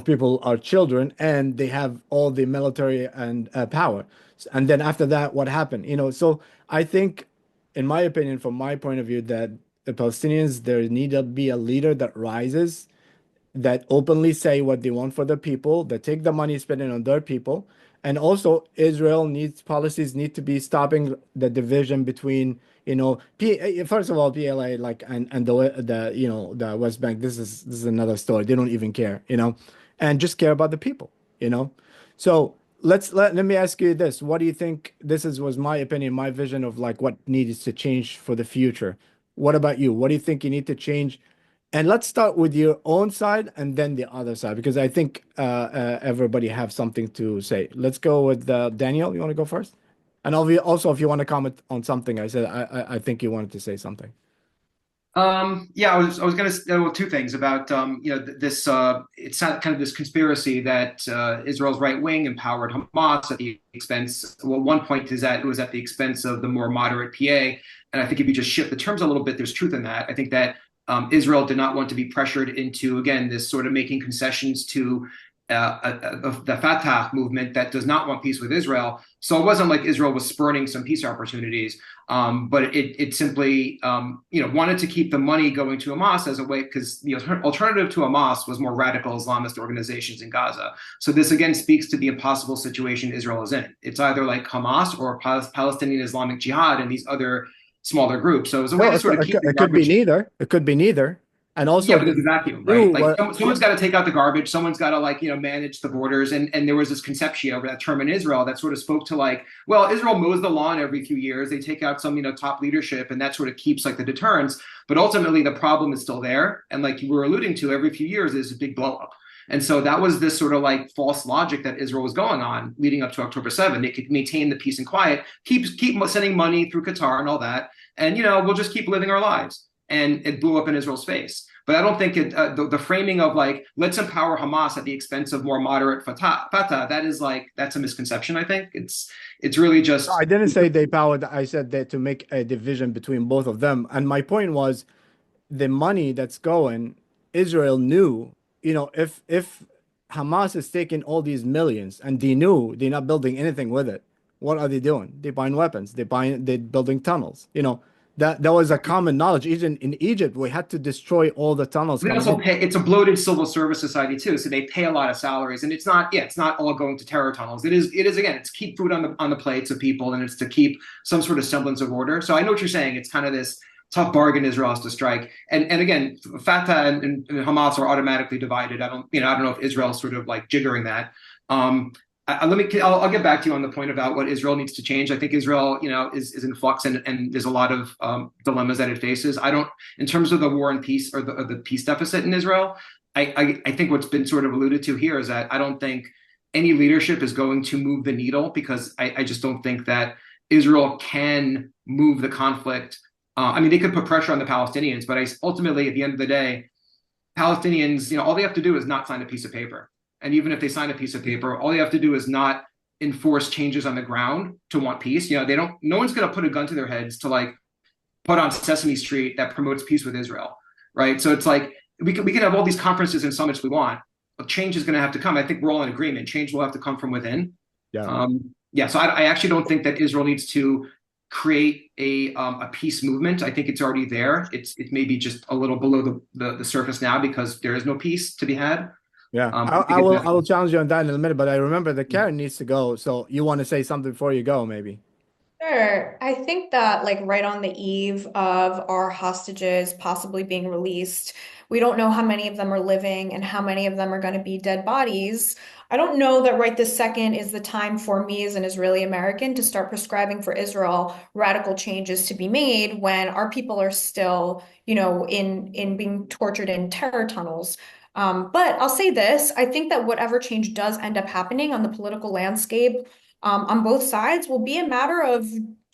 people are children, and they have all the military and power. And then after that, what happened? So I think, in my opinion, from my point of view, that the Palestinians, there need to be a leader that rises, that openly say what they want for the people, that take the money, spend it on their people. And also Israel policies need to be stopping the division between, first of all, PLA, like, and the West Bank. This is another story. They don't even care, and just care about the people. So let me ask you this. What do you think? Was my opinion, my vision of like what needs to change for the future. What about you? What do you think you need to change? And let's start with your own side and then the other side, because I think everybody have something to say. Let's go with Daniel. You want to go first? And also, if you want to comment on something I said, I think you wanted to say something. Yeah, I was going to say, well, two things about this. It's not kind of this conspiracy that Israel's right wing empowered Hamas at the expense. Well, one point is that it was at the expense of the more moderate PA, and I think if you just shift the terms a little bit, there's truth in that. I think that Israel did not want to be pressured into, again, this sort of making concessions to the Fatah movement that does not want peace with Israel. So it wasn't like Israel was spurning some peace opportunities, but it simply wanted to keep the money going to Hamas as a way, because the alternative to Hamas was more radical Islamist organizations in Gaza. So this again speaks to the impossible situation Israel is in. It's either like Hamas or Palestinian Islamic Jihad and these other smaller groups. So it was a way to sort of keep it could be neither. It could be neither. And also, yeah, but there's a vacuum, right? Like someone's got to take out the garbage. Someone's got to manage the borders. And there was this conception over that term in Israel that sort of spoke to Israel mows the lawn every few years. They take out some, top leadership, and that sort of keeps the deterrence. But ultimately, the problem is still there. And like you were alluding to, every few years there's a big blow up. And so that was this sort of false logic that Israel was going on leading up to October 7th. They could maintain the peace and quiet, keep sending money through Qatar and all that. And, we'll just keep living our lives. And it blew up in Israel's face. But I don't think the framing of let's empower Hamas at the expense of more moderate Fatah, that's a misconception. I think it's really just. I didn't say they powered. I said that to make a division between both of them. And my point was, the money that's going, Israel knew, if Hamas is taking all these millions and they knew they're not building anything with it, what are they doing? They're buying weapons. They're building tunnels. That was a common knowledge. Even in Egypt, we had to destroy all the tunnels. They also pay. It's a bloated civil service society too, so they pay a lot of salaries, and it's not all going to terror tunnels. It is again, it's keep food on the plates of people, and it's to keep some sort of semblance of order. So I know what you're saying. It's kind of this tough bargain Israel has to strike, and again, Fatah and Hamas are automatically divided. I don't know if Israel's sort of jiggering that. I'll get back to you on the point about what Israel needs to change. I think Israel, is in flux, and there's a lot of dilemmas that it faces. In terms of the war and peace or the peace deficit in Israel, I think what's been sort of alluded to here is that I don't think any leadership is going to move the needle, because I just don't think that Israel can move the conflict. They could put pressure on the Palestinians, but ultimately, at the end of the day, Palestinians, all they have to do is not sign a piece of paper. And even if they sign a piece of paper, all they have to do is not enforce changes on the ground to want peace. No one's going to put a gun to their heads to put on Sesame Street that promotes peace with Israel, right? So it's we can have all these conferences and summits we want, but change is going to have to come. I think we're all in agreement. Change will have to come from within. Yeah. So I actually don't think that Israel needs to create a peace movement. I think it's already there. It's maybe just a little below the surface now, because there is no peace to be had. Yeah, I will challenge you on that in a minute, but I remember that Keren needs to go. So you want to say something before you go, maybe? Sure. I think that right on the eve of our hostages possibly being released, we don't know how many of them are living and how many of them are going to be dead bodies. I don't know that right this second is the time for me as an Israeli American to start prescribing for Israel radical changes to be made when our people are still, in being tortured in terror tunnels. But I'll say this, I think that whatever change does end up happening on the political landscape on both sides will be a matter of,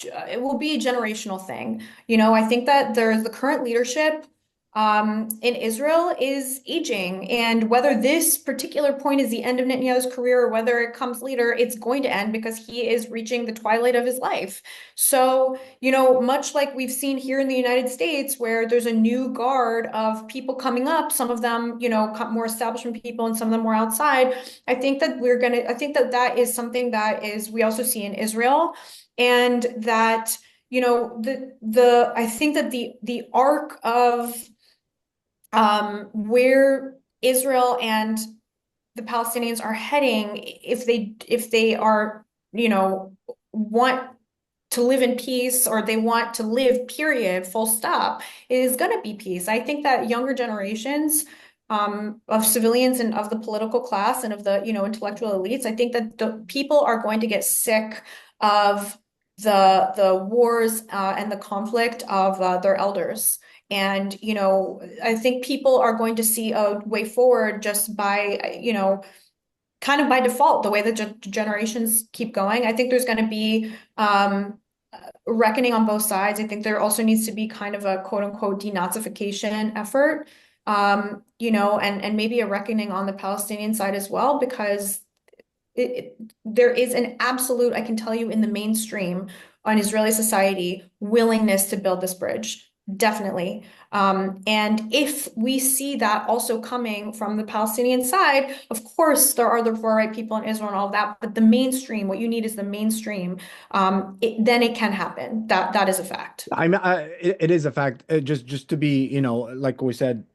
it will be a generational thing. I think that there's the current leadership in Israel is aging. And whether this particular point is the end of Netanyahu's career or whether it comes later, it's going to end because he is reaching the twilight of his life. So, much like we've seen here in the United States, where there's a new guard of people coming up, some of them, more establishment people and some of them more outside. I think that that is something that we also see in Israel, and that, I think that the arc of where Israel and the Palestinians are heading, if they are, want to live in peace, or they want to live, period, full stop, is going to be peace. I think that younger generations of civilians and of the political class and of the, intellectual elites, I think that the people are going to get sick of the wars and the conflict of their elders. And, I think people are going to see a way forward just by, kind of by default, the way that generations keep going. I think there's going to be reckoning on both sides. I think there also needs to be kind of a quote unquote denazification effort, and maybe a reckoning on the Palestinian side as well, because there is an absolute, I can tell you, in the mainstream on Israeli society, willingness to build this bridge. Definitely. And if we see that also coming from the Palestinian side, of course, there are the far-right people in Israel and all of that, but the mainstream, what you need is the mainstream. Then it can happen. That is a fact. It is a fact. Just to be, like we said,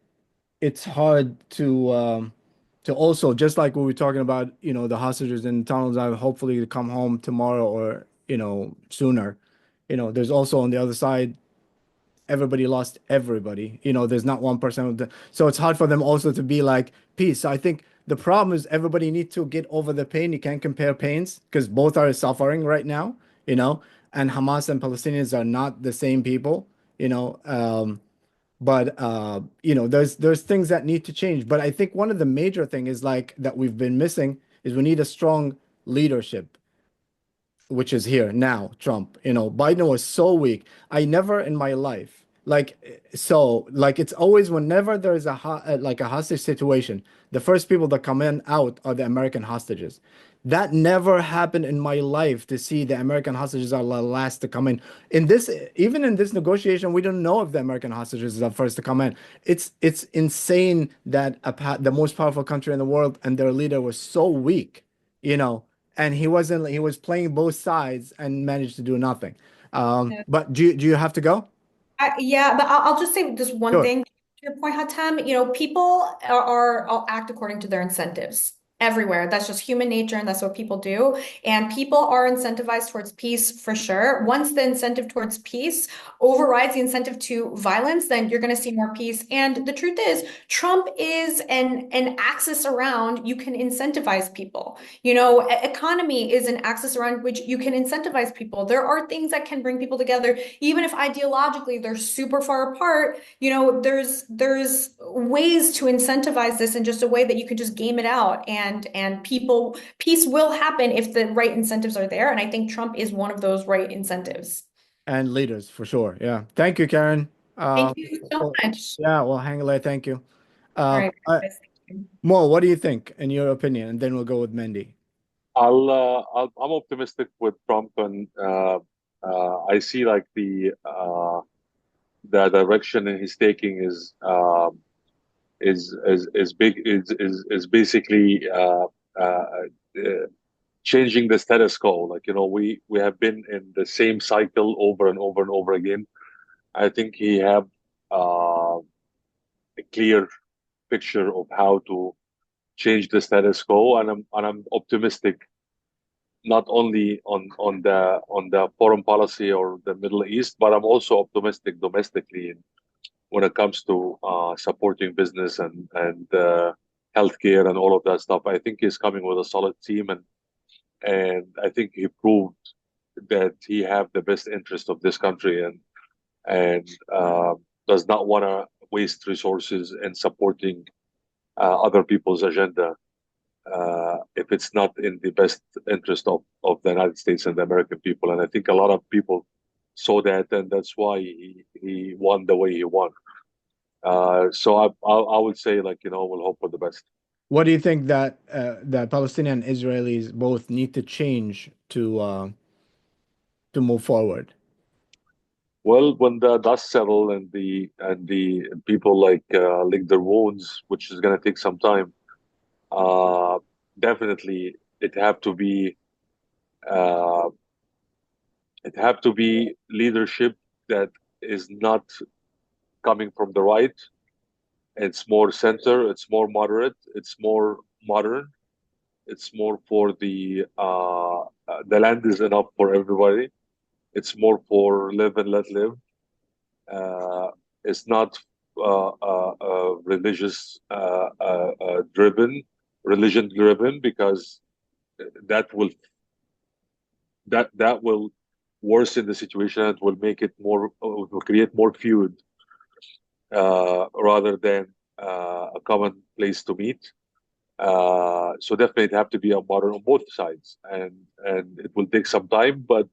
it's hard to also, just like we were talking about, the hostages in tunnels that hopefully to come home tomorrow or, sooner. There's also on the other side, everybody lost everybody. There's not 1% of the, so it's hard for them also to be like peace. So I think the problem is everybody needs to get over the pain. You can't compare pains because both are suffering right now, and Hamas and Palestinians are not the same people, but there's things that need to change. But I think one of the major thing is like that we've been missing is we need a strong leadership, which is here now, Trump. Biden was so weak. I never in my life, it's always whenever there's a hostage situation, the first people that come out are the American hostages. That never happened in my life, to see the American hostages are the last to come in. Even in this negotiation, we don't know if the American hostages are first to come in. It's insane that the most powerful country in the world and their leader was so weak, and he was playing both sides and managed to do nothing. But do you have to go? Yeah, but I'll just say just one Sure. thing to your point, Hatem. People I'll act according to their incentives everywhere. That's just human nature, and that's what people do. And people are incentivized towards peace for sure. Once the incentive towards peace overrides the incentive to violence, then you're going to see more peace. And the truth is, Trump is an axis around you can incentivize people. Economy is an axis around which you can incentivize people. There are things that can bring people together, even if ideologically they're super far apart. There's ways to incentivize this in just a way that you can just game it out, and peace will happen if the right incentives are there. And I think Trump is one of those right incentives. And leaders for sure. Yeah. Thank you, Karen. Thank you so much. Yeah, well, hang a thank you. All right, guys. Mo, what do you think, in your opinion? And then we'll go with Mendy. I'm optimistic with Trump, and I see like the direction he's taking is basically changing the status quo. Like, we have been in the same cycle over and over and over again. I think he have a clear picture of how to change the status quo, and I'm optimistic, not only on the foreign policy or the Middle East, but I'm also optimistic domestically when it comes to supporting business and healthcare and all of that stuff. I think he's coming with a solid team, and I think he proved that he have the best interest of this country, and does not want to waste resources in supporting other people's agenda if it's not in the best interest of the United States and the American people. And I think a lot of people saw that, and that's why he won the way he won. So I would say, like, we'll hope for the best. What do you think that that Palestinian and Israelis both need to change to move forward? Well, when the dust settle and the people like lick their wounds, which is going to take some time, uh, definitely uh, it have to be leadership that is not coming from the right. It's more center. It's more moderate. It's more modern. It's more for the land is enough for everybody. It's more for live and let live. It's not religious religion driven, because that will that will worsen the situation and will make it more will create more feud rather than a common place to meet. So definitely it have to be a modern on both sides, and it will take some time, but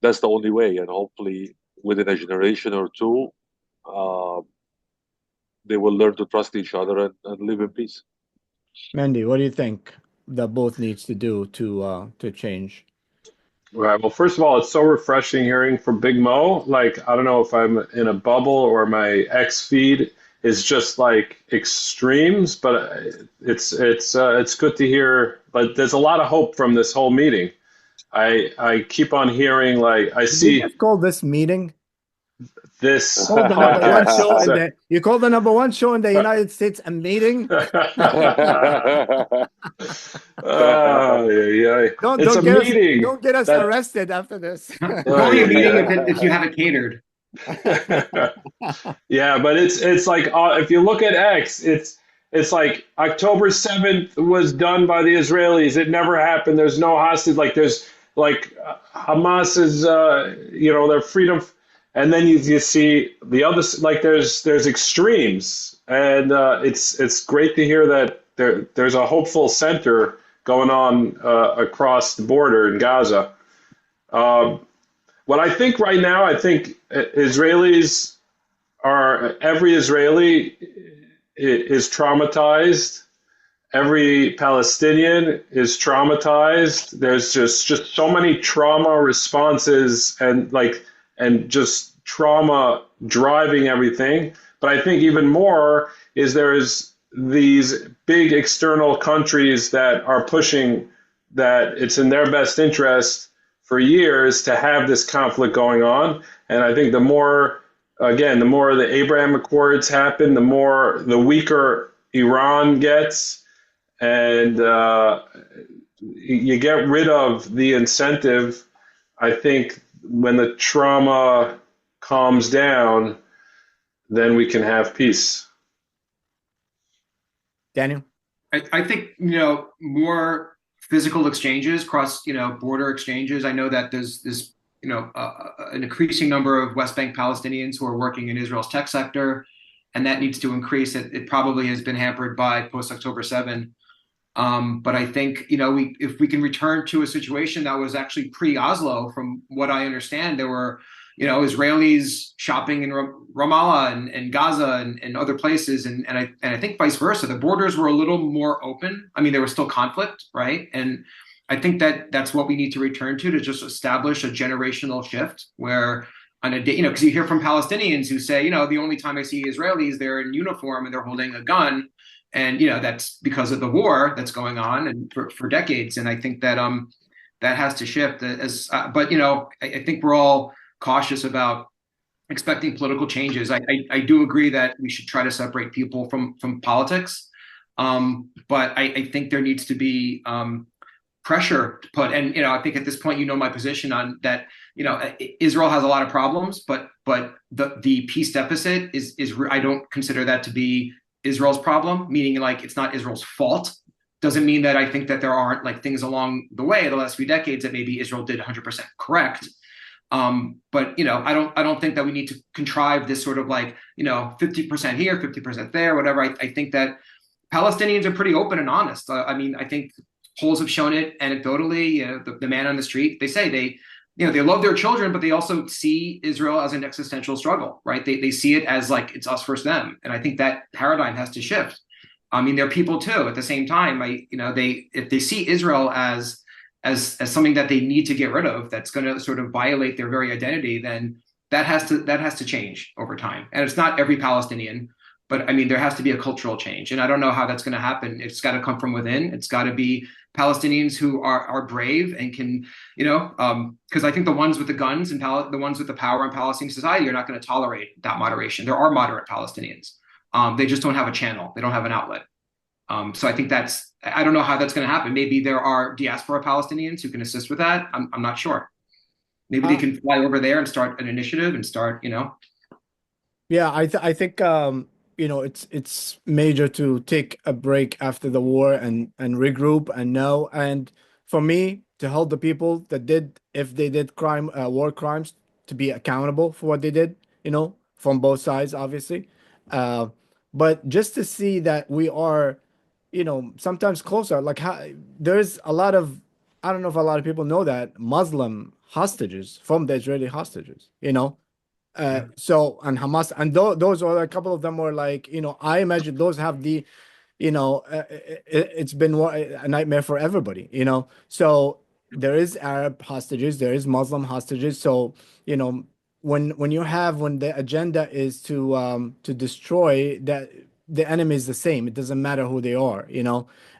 that's the only way. And hopefully within a generation or two, uh, they will learn to trust each other and live in peace. Mendy, what do you think that both needs to do to change? Right. Well, first of all, it's so refreshing hearing from Big Mo. Like, I don't know if I'm in a bubble or my X feed is just like extremes, but it's good to hear. But there's a lot of hope from this whole meeting. I keep on hearing, like, I Did you see just call this meeting? this Call the number one podcast. show in the you call the number one show in the United States a meeting? Oh, yeah. It's a meeting. Don't get us That arrested after this. It's Oh, only a meeting yeah. if you have it catered. Yeah, but it's like if you look at X, it's like October 7th was done by the Israelis. It never happened. There's no hostage. Like there's like Hamas is their freedom, and then you see the other, like there's extremes, and it's great to hear that there's a hopeful center going on across the border in Gaza. What I think right now, I think Israelis every Israeli is traumatized. Every Palestinian is traumatized. There's just so many trauma responses and just trauma driving everything. But I think even more is there's these big external countries that are pushing that it's in their best interest for years to have this conflict going on. And I think the more the Abraham Accords happen, the weaker Iran gets, and you get rid of the incentive. I think when the trauma calms down, then we can have peace. Daniel? I think, more physical exchanges, cross, border exchanges. I know that there's an increasing number of West Bank Palestinians who are working in Israel's tech sector, and that needs to increase. It probably has been hampered by post-October 7. But I think, if we can return to a situation that was actually pre-Oslo, from what I understand, there were, Israelis shopping in Ramallah and Gaza and other places. And I think vice versa. The borders were a little more open. I mean, there was still conflict, right? And I think that's what we need to return to just establish a generational shift where on a day, because you hear from Palestinians who say, the only time I see Israelis, they're in uniform and they're holding a gun. And, that's because of the war that's going on and for decades. And I think that that has to shift but, I think we're all cautious about expecting political changes. I do agree that we should try to separate people from politics. But I think there needs to be pressure to put, and I think at this point, my position on that. Israel has a lot of problems, but the peace deficit is I don't consider that to be Israel's problem, meaning like it's not Israel's fault. Doesn't mean that I think that there aren't like things along the way the last few decades that maybe Israel did 100% correct. But I don't think that we need to contrive this sort of 50% here, 50% there, whatever. I think that Palestinians are pretty open and honest. I mean, I think polls have shown it anecdotally. The man on the street, they say they love their children, but they also see Israel as an existential struggle, right? They see it as like it's us versus them, and I think that paradigm has to shift. I mean, they're people too. At the same time, if they see Israel as something that they need to get rid of, that's going to sort of violate their very identity, then that has to change over time. And it's not every Palestinian, but I mean, there has to be a cultural change, and I don't know how that's going to happen. It's got to come from within. It's got to be Palestinians who are brave and can, because I think the ones with the guns and the ones with the power in Palestinian society are not going to tolerate that moderation. There are moderate Palestinians. They just don't have a channel. They don't have an outlet. So I think I don't know how that's going to happen. Maybe there are diaspora Palestinians who can assist with that. I'm not sure. Maybe they can fly over there and start an initiative and start. Yeah, I think it's major to take a break after the war and regroup and know. And for me, to hold the people that did, if they did war crimes, to be accountable for what they did, from both sides, obviously. But just to see that we are, sometimes closer, like there's a lot of, I don't know if a lot of people know that, Muslim hostages from the Israeli hostages, so, and Hamas, and those are a couple of them were like, I imagine those have the, it's been a nightmare for everybody, So there is Arab hostages, there is Muslim hostages. So, when the agenda is to destroy that, the enemy is the same. It doesn't matter who they are,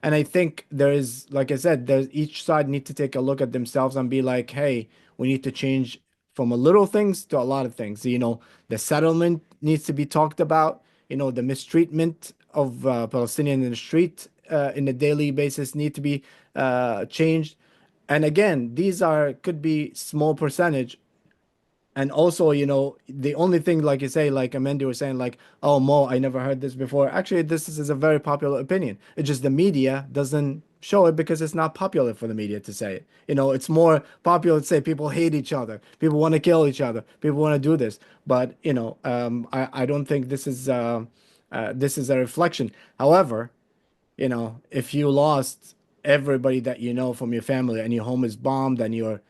And I think there is, like I said, there's each side need to take a look at themselves and be like, hey, we need to change from a little things to a lot of things. The settlement needs to be talked about. The mistreatment of Palestinians in the street in a daily basis need to be changed. And again, these could be small percentage. And also, the only thing, like you say, like Mendy was saying, like, oh, Mo, I never heard this before. Actually, this is a very popular opinion. It's just the media doesn't show it because it's not popular for the media to say it. It's more popular to say people hate each other, people want to kill each other, people want to do this. But I don't think this is a reflection. However, if you lost everybody that you know from your family and your home is bombed and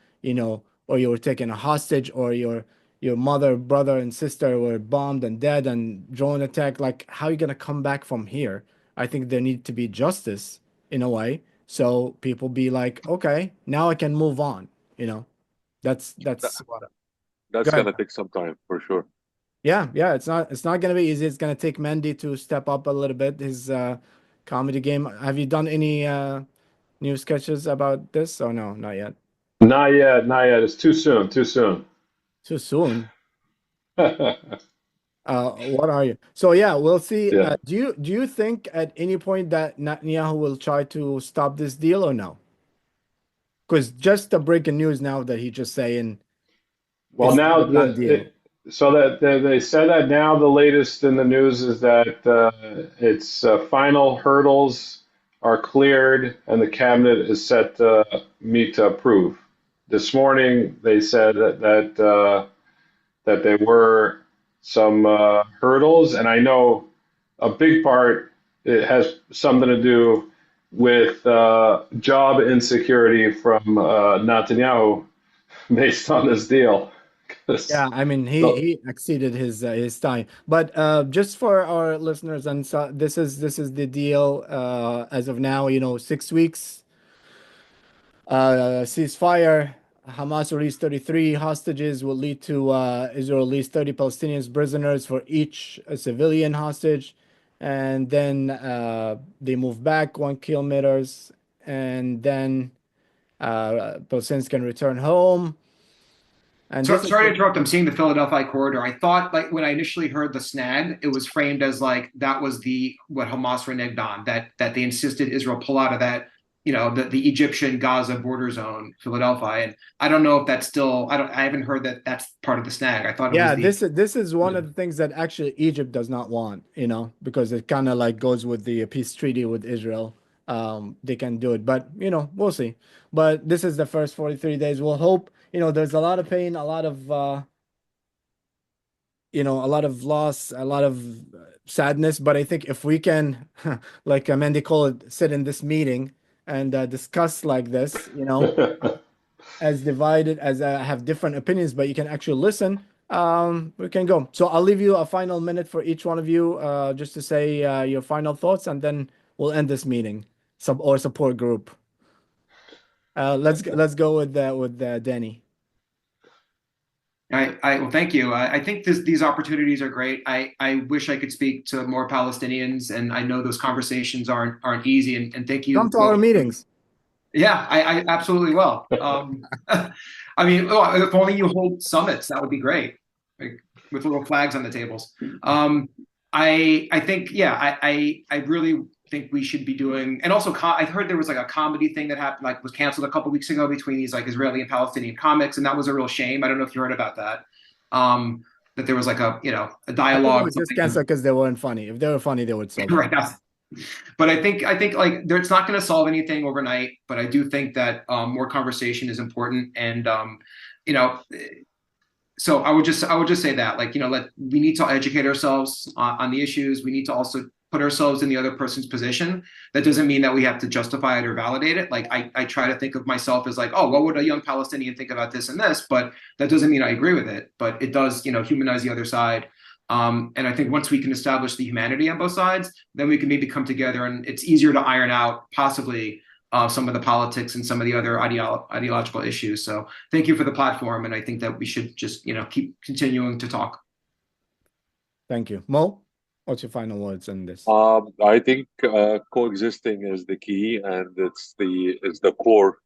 or you were taken a hostage, or your mother, brother, and sister were bombed and dead and drone attack, like how are you gonna come back from here? I think there need to be justice in a way. So people be like, okay, now I can move on, That's what. That's Go ahead. gonna take some time for sure. Yeah, it's not gonna be easy. It's gonna take Mendy to step up a little bit, his comedy game. Have you done any new sketches about this or no? Not yet. Not yet, not yet. It's too soon, too soon. Too soon. What are you? So yeah, we'll see. Yeah. Do you think at any point that Netanyahu will try to stop this deal or no? Because just the breaking news now that he just saying Well, it's now not a done deal. so that they said that now the latest in the news is that its final hurdles are cleared and the cabinet is set to meet to approve. This morning they said that there were some hurdles, and I know a big part, it has something to do with job insecurity from Netanyahu based on this deal. Yeah, I mean he exceeded his time. But just for our listeners, and so this is the deal as of now. 6 weeks ceasefire. Hamas released 33 hostages, will lead to Israel release 30 Palestinian prisoners for each civilian hostage, and then they move back 1 kilometers, and then Palestinians can return home. And So sorry to interrupt. I'm seeing the Philadelphia corridor. I thought, like, when I initially heard the snag, it was framed as like that was what Hamas reneged on, that they insisted Israel pull out of that, the Egyptian Gaza border zone, Philadelphia. And I don't know if that's still. I haven't heard that that's part of the snag. I thought it was this is one of the things that actually Egypt does not want, because it kind of like goes with the peace treaty with Israel. They can do it, but we'll see. But this is the first 43 days. We'll hope. There's a lot of pain, a lot of a lot of loss, a lot of sadness. But I think if we can, like Mendy called it, sit in this meeting and discuss like this, as divided as have different opinions, but you can actually listen. We can go. So I'll leave you a final minute for each one of you, just to say your final thoughts, and then we'll end this meeting. Support group. Let's go with Danny. Well, thank you. I think these opportunities are great. I wish I could speak to more Palestinians, and I know those conversations aren't easy. And thank you. Come to our meetings. Yeah, I absolutely will. I mean, if only you hold summits, that would be great, like with little flags on the tables. I think, yeah, I really think we should be doing, and also I heard there was like a comedy thing that happened, like was canceled a couple weeks ago between these like Israeli and Palestinian comics, and that was a real shame. I don't know if you heard about that. That there was like a dialogue. It was just canceled because they weren't funny. If they were funny, they would solve it. Right. But I think like it's not going to solve anything overnight. But I do think that more conversation is important, and so I would just say that, like, we need to educate ourselves on the issues. We need to also put ourselves in the other person's position. That doesn't mean that we have to justify it or validate it. Like I try to think of myself as like, oh, what would a young Palestinian think about this and this? But that doesn't mean I agree with it. But it does, humanize the other side. And I think once we can establish the humanity on both sides, then we can maybe come together, and it's easier to iron out possibly some of the politics and some of the other ideological issues. So thank you for the platform. And I think that we should just, keep continuing to talk. Thank you. Mo, what's your final words on this? I think coexisting is the key, and it's the core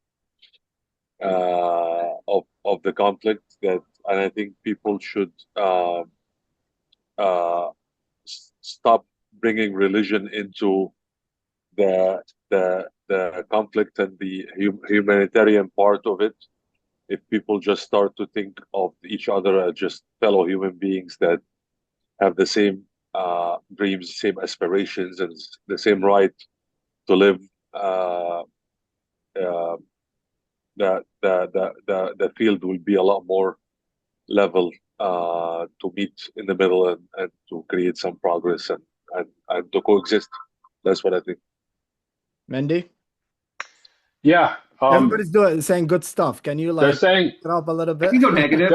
of the conflict. And I think people should stop bringing religion into the conflict and the humanitarian part of it. If people just start to think of each other as just fellow human beings that have the same dreams, same aspirations, and the same right to live, the field will be a lot more level to meet in the middle and to create some progress and to coexist. That's what I think. Mendy? Yeah. Everybody's saying good stuff. Can you they're saying it up a little bit? I can go negative.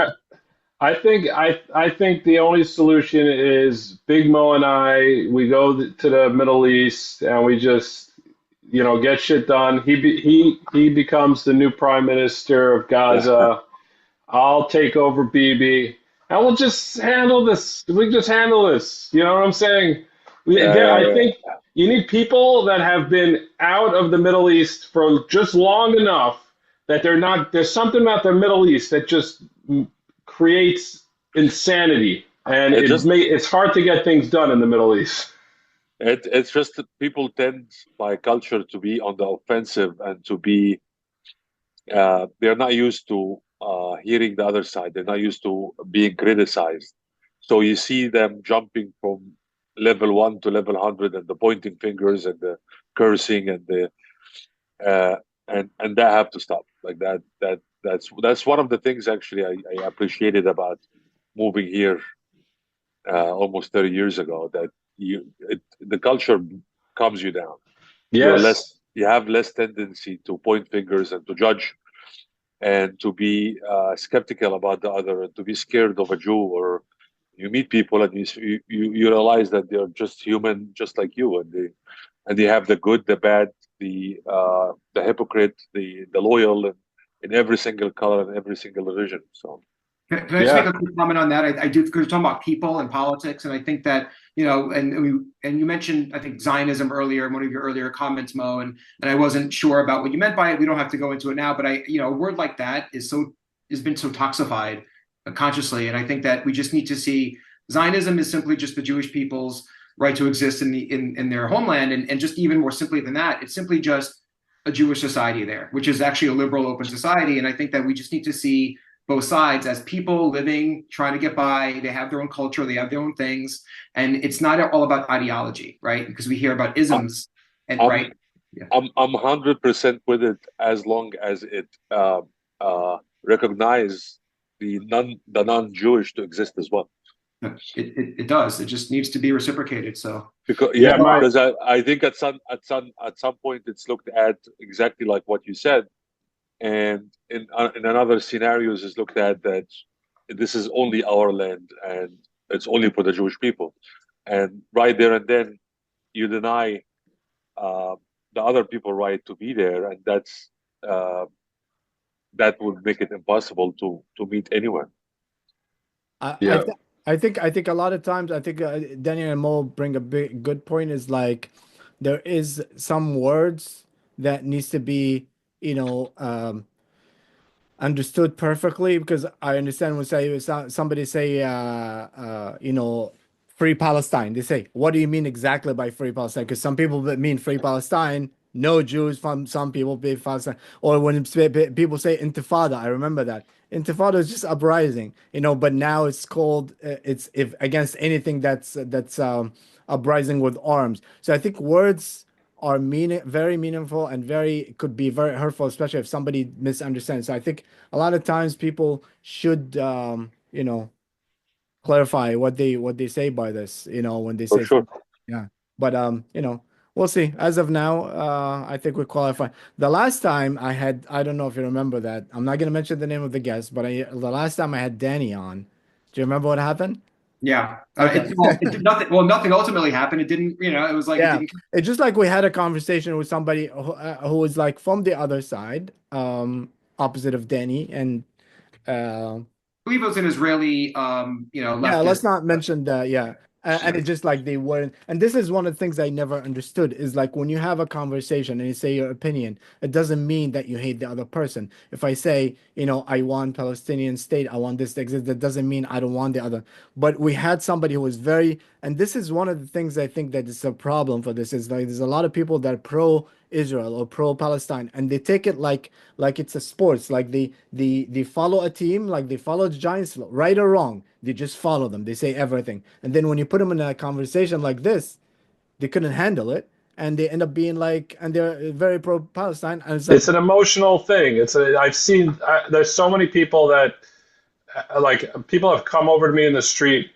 I think the only solution is Big Mo and we go to the Middle East and we just get shit done. He becomes the new prime minister of Gaza. I'll take over Bibi, and we'll just handle this. We just handle this. You know what I'm saying? I think you need people that have been out of the Middle East for just long enough that there's something about the Middle East that just creates insanity, and it's hard to get things done in the Middle East. It's just that people tend by culture to be on the offensive and to be they're not used to hearing the other side. They're not used to being criticized. So you see them jumping from level 1 to level 100 and the pointing fingers and the cursing and the and that have to stop. Like that's one of the things actually I appreciated about moving here almost 30 years ago, that the culture calms you down. Yes. You have less tendency to point fingers and to judge and to be skeptical about the other and to be scared of a Jew. Or you meet people and you realize that they're just human, just like you, and they have the good, the bad, the hypocrite, the loyal, in every single color and every single religion. So. Can I just make a quick comment on that? I do, because we're talking about people and politics, and I think that, and you mentioned, I think, Zionism earlier in one of your earlier comments, Mo, and I wasn't sure about what you meant by it. We don't have to go into it now, but a word like that has been so toxified consciously, and I think that we just need to see Zionism is simply just the Jewish people's right to exist in their homeland, and just even more simply than that, it's simply just a Jewish society there, which is actually a liberal, open society, and I think that we just need to see both sides as people living, trying to get by. They have their own culture, they have their own things, and it's not all about ideology, right? Because we hear about isms, and right? Yeah. I'm 100% with it, as long as it recognize the non-Jewish to exist as well. It does. It just needs to be reciprocated. So because I think at some point it's looked at exactly like what you said, and in another scenarios is looked at that this is only our land and it's only for the Jewish people, and right there and then you deny uh, the other people right to be there, and uh, that would make it impossible to meet anyone. I I, Yeah. th I think a lot of times I think Daniel and Mo bring a big good point is like there is some words that needs to be, you know, understood perfectly because I understand when say somebody say you know, free Palestine. They say, what do you mean exactly by free Palestine? Because some people that mean free Palestine, no Jews from some people be Palestine. Or when people say intifada, I remember that. Intifada is just uprising, you know, but now it's called it's if against anything that's uprising with arms. So I think words are very meaningful and very could be very hurtful, especially if somebody misunderstands. So I think a lot of times people should you know, clarify what they say by this, you know, when they For say sure. something. Yeah. But you know, we'll see. As of now, I think we qualify. The last time I had, I don't know if you remember that. I'm not gonna mention the name of the guest, but the last time I had Danny on, do you remember what happened? Yeah. Okay. It did nothing. Well, nothing ultimately happened. It didn't. It was like it Yeah, didn't. it's just like we had a conversation with somebody who was like from the other side, opposite of Danny, and uh, I believe it was an Israeli, yeah, leftist. let's not mention that. Yeah. And Yeah. it's just like they weren't. And this is one of the things I never understood is like when you have a conversation and you say your opinion, it doesn't mean that you hate the other person. If I say, you know, I want Palestinian state, I want this to exist, that doesn't mean I don't want the other. But we had somebody who was very, and this is one of the things I think that is a problem for this is like there's a lot of people that are pro Israel or pro Palestine, and they take it like it's a sports, like they follow a team, like they follow the Giants, right or wrong, they just follow them. They say everything, and then when you put them in a conversation like this, they couldn't handle it, and they end up being like, and they're very pro Palestine, and it's like, It's an emotional thing. I've seen, there's so many people that, like, people have come over to me in the street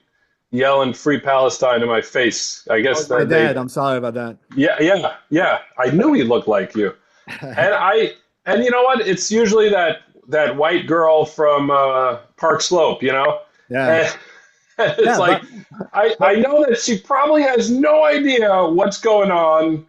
yelling "Free Palestine" in my face. I that guess was my that dad. I'm sorry about that. yeah. I knew he looked like you. And and you know what? It's usually that white girl from Park Slope, you know? Yeah, And it's yeah, like I but know that she probably has no idea what's going on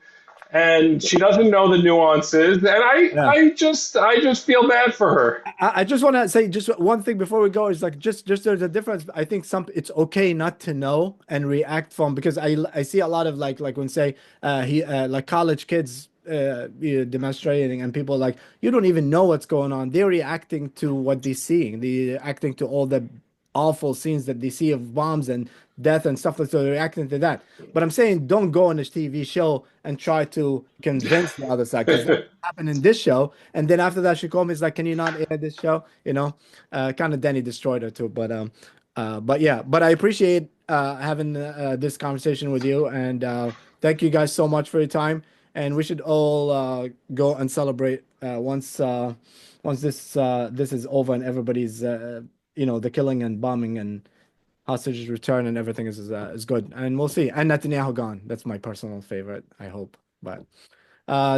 and she doesn't know the nuances, and yeah. I just feel bad for her. I just want to say just one thing before we go is like just there's a difference. I think some it's okay not to know and react from because I see a lot of like when say he like college kids you know, demonstrating and people like you don't even know what's going on. They're reacting to what they're seeing. They're reacting to all the awful scenes that they see of bombs and death and stuff like so they're reacting to that. But I'm saying don't go on this TV show and try to convince the other side because happened in this show. And then after that, she called me. It's like, can you not air this show? You know, kind of Danny destroyed her too. But yeah, but I appreciate having this conversation with you. And thank you guys so much for your time. And we should all go and celebrate once this is over and everybody's you know the killing and bombing and hostages return and everything is good. And we'll see. And Netanyahu gone. That's my personal favorite. I hope. But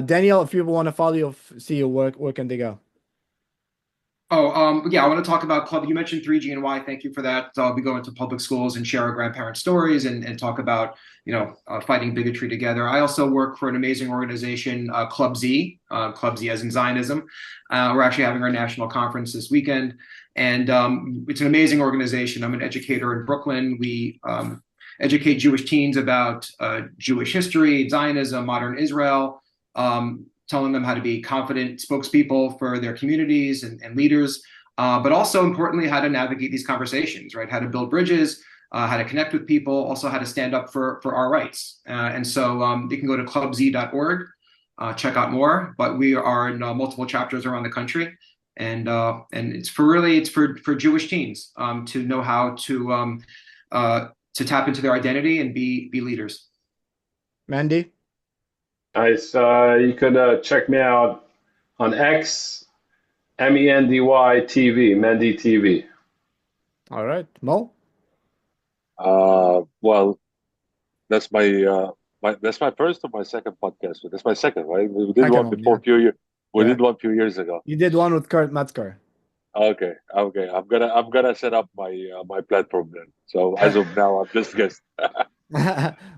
Daniel, if people want to follow you, see your work, where can they go? Oh, yeah, I want to talk about Club. You mentioned 3GNY. Thank you for that. So I'll be going to public schools and share our grandparents' stories and talk about, fighting bigotry together. I also work for an amazing organization, Club Z, Club Z as in Zionism. We're actually having our national conference this weekend, and it's an amazing organization. I'm an educator in Brooklyn. We educate Jewish teens about Jewish history, Zionism, modern Israel. Telling them how to be confident spokespeople for their communities and leaders, but also importantly, how to navigate these conversations, right? How to build bridges, how to connect with people, also how to stand up for our rights. And so you can go to clubz.org, check out more, but we are in multiple chapters around the country. And it's for Jewish teens to know how to tap into their identity and be leaders. Mandy? Nice. You could check me out on X, Mendy TV, Mendy TV. All right. Mo? Well, that's my that's my first or my second podcast. That's my second, right? We did Second one one, before yeah. a few years. We Yeah. did one a few years ago. You did one with Kurt Metzger. Okay. I'm gonna set up my platform then. So as of now, I'm just guest.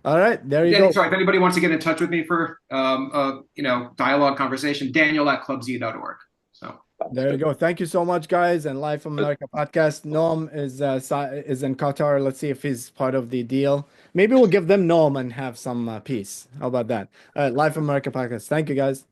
All right, there you go. Sorry, if anybody wants to get in touch with me for dialogue conversation, Daniel@clubz.org. So There you go. Thank you so much, guys. And Live from America podcast. Noam is in Qatar. Let's see if he's part of the deal. Maybe we'll give them Noam and have some peace. How about that? All right, Live from America podcast. Thank you, guys.